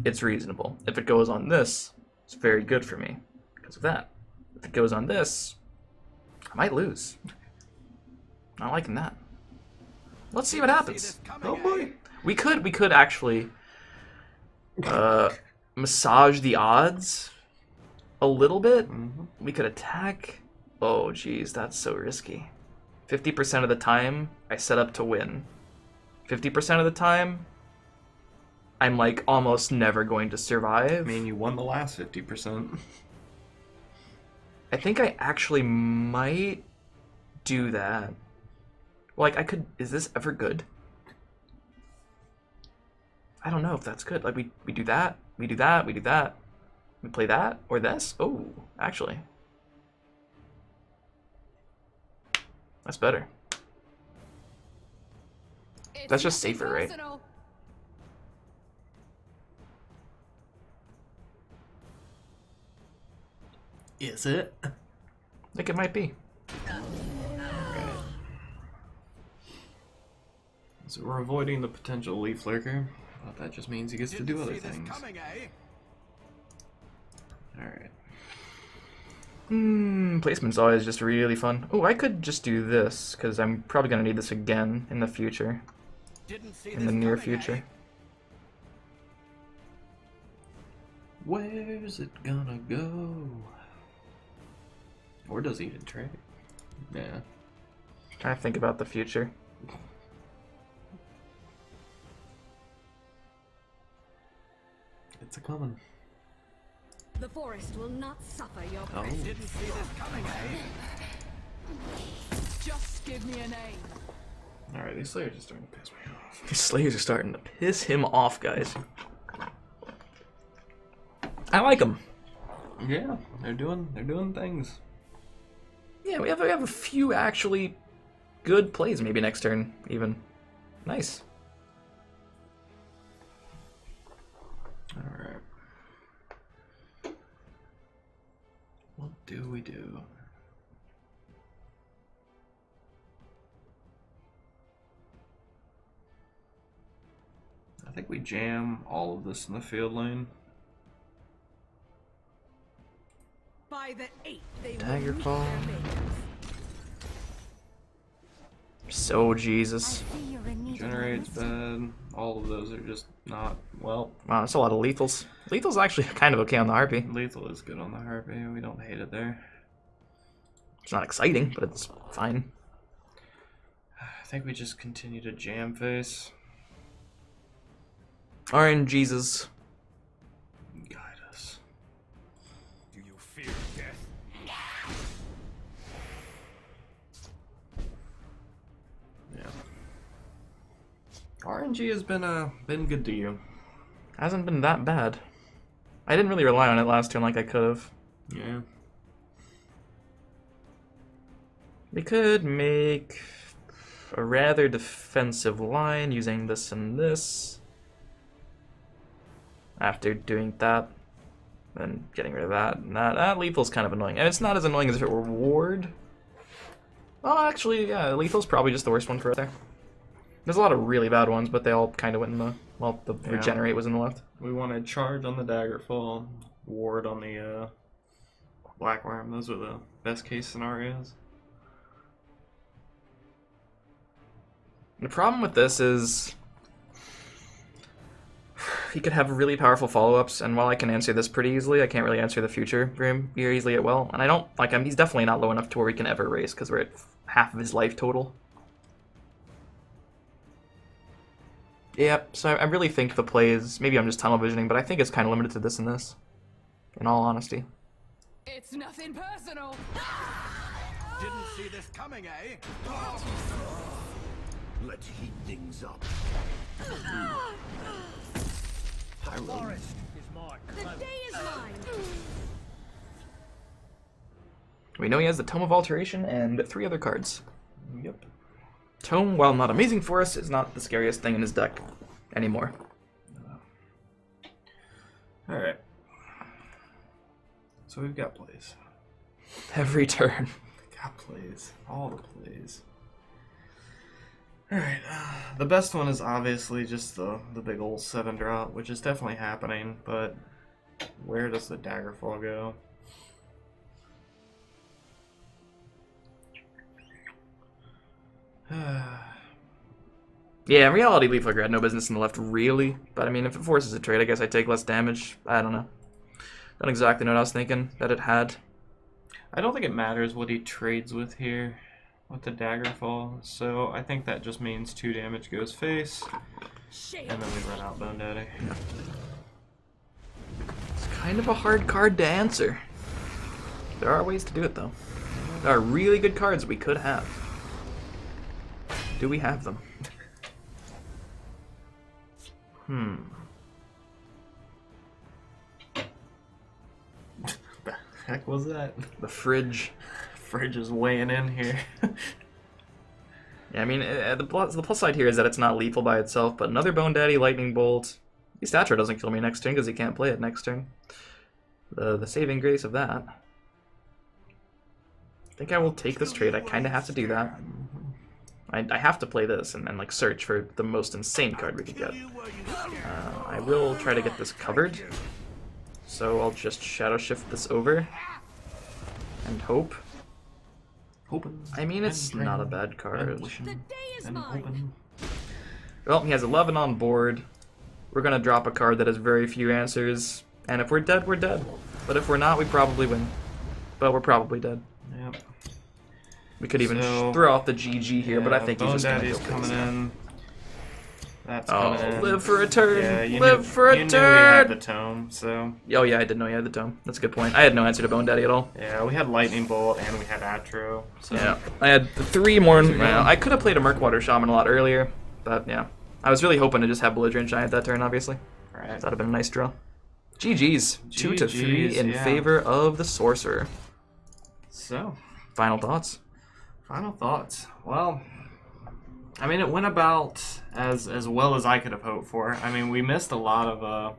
it's reasonable. If it goes on this, it's very good for me because of that. If it goes on this, I might lose. Not liking that. Let's see what happens. Oh boy! We could actually massage the odds a little bit. We could attack. Oh geez, that's so risky. 50% of the time, I set up to win. 50% of the time, I'm like almost never going to survive. I mean, you won the last 50%. I think I actually might do that. Like, I could... Is this ever good? I don't know if that's good. Like, we do that, we do that, we do that. We play that, or this? Oh, actually. That's better. That's just safer, right? Is it? I think it might be. So we're avoiding the potential leaf lurker, but that just means he gets to do other things. Alright. Placement's always just really fun. Oh, I could just do this, because I'm probably going to need this again in the future. In the near future. Where's it gonna go? Or does he even trade? Yeah. Trying to think about the future. It's a coming. The forest will not suffer your Oh. presence. Didn't see this coming, Just give me a name. Alright, these Slayers are starting to piss me off. These Slayers are starting to piss him off, guys. I like them. Yeah, they're doing things. Yeah, we have a few actually good plays maybe next turn, even. Nice. Alright. What do we do? I think we jam all of this in the field lane. By the 8th, they will Daggerfall. meet their mates. So Jesus. Generates bad. All of those are just not, well, Wow, that's a lot of lethals. Lethal's actually kind of okay on the Harpy. lethal is good on the Harpy. We don't hate it there. It's not exciting, but it's fine. I think we just continue to jam face. RNGesus. Guide us. Do you fear death? Yeah. RNG has been good to you. Hasn't been that bad. I didn't really rely on it last turn like I could have. Yeah. We could make a rather defensive line using this and this. After doing that, then getting rid of that and that. That lethal's kind of annoying. And it's not as annoying as if it were ward. Well, actually, yeah, lethal's probably just the worst one for it there. There's a lot of really bad ones, but they all kind of went in the... Well, the Yeah. regenerate was in the left. We wanted charge on the Daggerfall, ward on the Black Worm. Those are the best case scenarios. The problem with this is... He could have really powerful follow-ups, and while I can answer this pretty easily, I can't really answer the future very easily at well. And I don't... Like, he's definitely not low enough to where we can ever race, because we're at half of his life total. Yep, so I really think the play is... Maybe I'm just tunnel visioning, but I think it's kind of limited to this and this. In all honesty. It's nothing personal. Didn't see this coming, eh? Let's heat things up. The forest is my The clan. day is mine. We know he has the Tome of Alteration and 3 other cards. Yep. Tome, while not amazing for us, is not the scariest thing in his deck anymore. Alright. So we've got plays. Every turn. Got plays. All the plays. Alright. The best one is obviously just the big old 7-drop, which is definitely happening, but where does the Daggerfall go? Yeah, in reality, Leaf Flicker had no business in the left, really. But I mean, if it forces a trade, I guess I take less damage. I don't know. Don't exactly know what I was thinking that it had. I don't think it matters what he trades with here, with the Daggerfall, so I think that just means 2 damage goes face, Shame. and then we run out Bone Daddy. It's kind of a hard card to answer. There are ways to do it, though. There are really good cards we could have. Do we have them? The heck was that? The fridge. Fridge is weighing in here. Yeah, I mean, the plus side here is that it's not lethal by itself, but another Bone Daddy, Lightning Bolt. At least Atro doesn't kill me next turn because he can't play it next turn. The saving grace of that. I think I will take this trade. I kind of have to do that. I have to play this and then like search for the most insane card we could get. I will try to get this covered. So I'll just Shadow Shift this over and hope. I mean, it's not a bad card. The day is mine. Well, he has 11 on board. We're gonna drop a card that has very few answers, and if we're dead, we're dead. But if we're not, we probably win. But we're probably dead. Yep. We could even So, throw off the GG here, but I think he's Bone just gonna Daddy's go coming crazy. in. That's Oh, coming in. live for a turn! Yeah, you Live knew, for a you knew we had turn! the tome, so Oh yeah, I did know you had the tome. That's a good point. I had no answer to Bone Daddy at all. yeah, we had Lightning Bolt and we had Atro. So Yeah, I had 3 more. I could have played a Murkwater Shaman a lot earlier, but yeah. I was really hoping to just have Belligerent Giant that turn, obviously. right. That would have been a nice draw. GG's. 2-3 in yeah. favor of the Sorcerer. So, Final thoughts? final thoughts. Well, I mean, it went about as well as I could have hoped for. I mean, we missed a lot of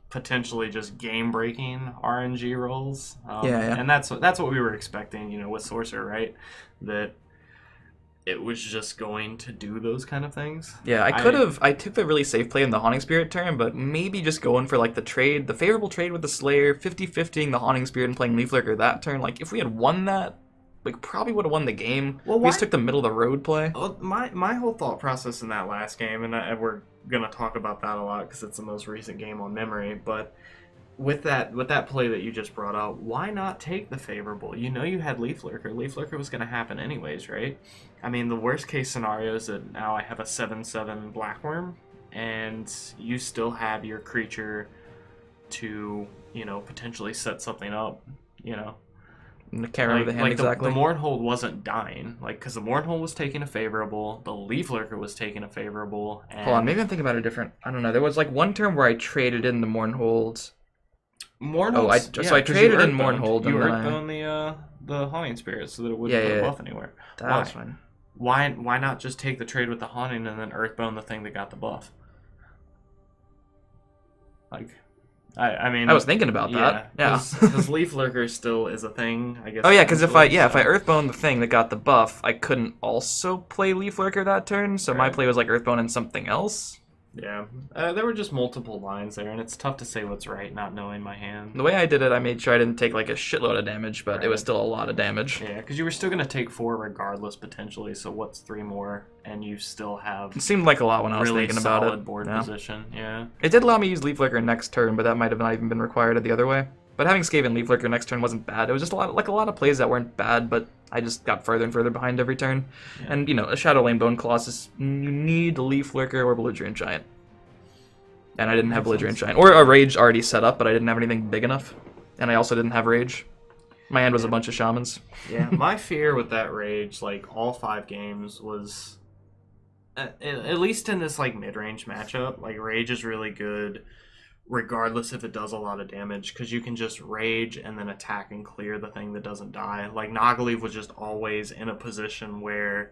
potentially just game-breaking RNG rolls. Yeah. And that's what we were expecting, you know, with Sorcerer, right? That it was just going to do those kind of things. Yeah, I took the really safe play in the Haunting Spirit turn, but maybe just going for like the trade, the favorable trade with the Slayer, 50-50ing the Haunting Spirit and playing Leaf Lurker that turn. Like, if we had won that, we probably would have won the game. Well, We just took the middle of the road play. Well, my whole thought process in that last game, and we're gonna talk about that a lot because it's the most recent game on memory. But with that play that you just brought up, why not take the favorable? You know, you had Leaf Lurker. Leaf Lurker was gonna happen anyways, right? I mean, the worst case scenario is that now I have a 7/7 Blackworm, and you still have your creature to, you know, potentially set something up. You know. I can't remember the hand exactly. The Mournhold wasn't dying, like, because the Mournhold was taking a favorable, the Leaf Lurker was taking a favorable, and... Hold on, maybe I'm thinking about a different... I don't know. There was like one turn where I traded in the Mournhold. Mournhold. So I traded in Mournhold You and then I... Earthbone the Haunting Spirit so that it wouldn't put a buff anywhere. That's fine. Why not just take the trade with the Haunting and then Earthbone the thing that got the buff? Like... I mean, I was thinking about that. Yeah. Because Leaf Lurker still is a thing, I guess. Oh yeah, because if I Earthbone the thing that got the buff, I couldn't also play Leaf Lurker that turn, so my play was like Earthbone and something else. Yeah, there were just multiple lines there, and it's tough to say what's right, not knowing my hand. The way I did it, I made sure I didn't take like a shitload of damage, but it was still a lot of damage. Yeah, because you were still going to take 4 regardless, potentially, so what's 3 more, and you still have It seemed like a lot when I was really thinking about solid it. board Yeah. position, yeah. It did allow me to use Leaf Lurker next turn, but that might have not even been required the other way. But having Skaven Leaf Lurker next turn wasn't bad. It was just a lot of plays that weren't bad, but I just got further and further behind every turn. Yeah. And, you know, a Shadow Lane Bone Colossus, you need Leaf Lurker or Belligerent Giant. And I didn't have Belligerent Giant. Or a Rage already set up, but I didn't have anything big enough. And I also didn't have Rage. My hand was a bunch of Shamans. Yeah, my fear with that Rage, like, all 5 games was... At least in this, like, mid-range matchup, like, Rage is really good regardless if it does a lot of damage, because you can just Rage and then attack and clear the thing that doesn't die. Like, Nagalev was just always in a position where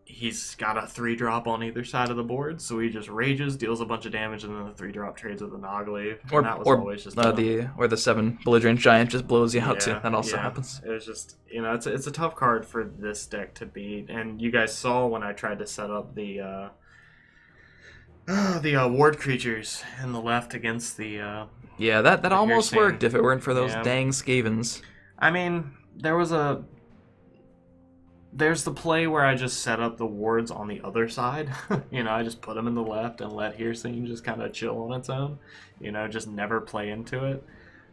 he's got a 3-drop on either side of the board, so he just rages, deals a bunch of damage, and then the 3-drop trades with the Nagalev. Or that was always just the 7 Belligerent Giant just blows you out too. That also happens. It was just, you know, it's a tough card for this deck to beat, and you guys saw when I tried to set up the ward creatures in the left against the Yeah, that almost Hearsay. worked if it weren't for those Yeah. dang Skavens. I mean, there's the play where I just set up the wards on the other side. You know, I just put them in the left and let Hearsay just kind of chill on its own. You know, just never play into it.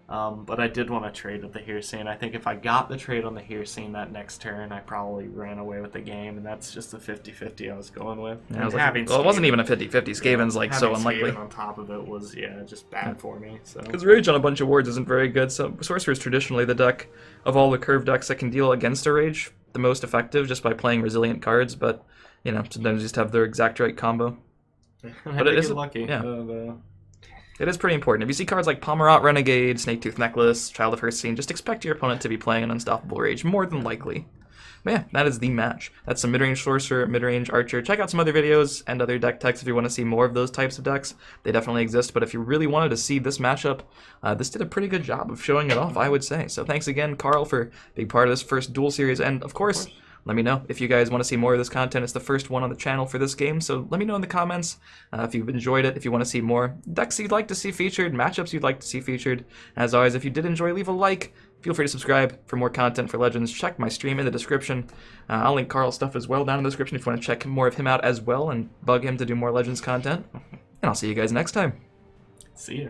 But I did want to trade with the Hearsay, and I think if I got the trade on the Hearsay that next turn, I probably ran away with the game, and that's just the 50-50 I was going with. Yeah, And it wasn't even a 50-50. Skaven's like so having unlikely. Skaven on top of it was, just bad for me. So Because Rage on a bunch of wards isn't very good, so Sorcerer is traditionally the deck of all the curved decks that can deal against a Rage the most effective just by playing resilient cards, but, you know, sometimes you just have their exact right combo. but it is lucky. yeah. It is pretty important. If you see cards like Pomerot Renegade, Snaketooth Necklace, Child of Hearthstone, just expect your opponent to be playing an Unstoppable Rage, more than likely. But yeah, that is the match. That's some Midrange Sorcerer, Midrange Archer. Check out some other videos and other deck techs if you want to see more of those types of decks. They definitely exist, but if you really wanted to see this matchup, this did a pretty good job of showing it off, I would say. So thanks again, Carl, for being part of this first duel series, and of course, let me know if you guys want to see more of this content. It's the first one on the channel for this game, so let me know in the comments if you've enjoyed it, if you want to see more decks you'd like to see featured, matchups you'd like to see featured. As always, if you did enjoy, leave a like. Feel free to subscribe for more content for Legends. Check my stream in the description. I'll link Carl's stuff as well down in the description if you want to check more of him out as well and bug him to do more Legends content. And I'll see you guys next time. See ya.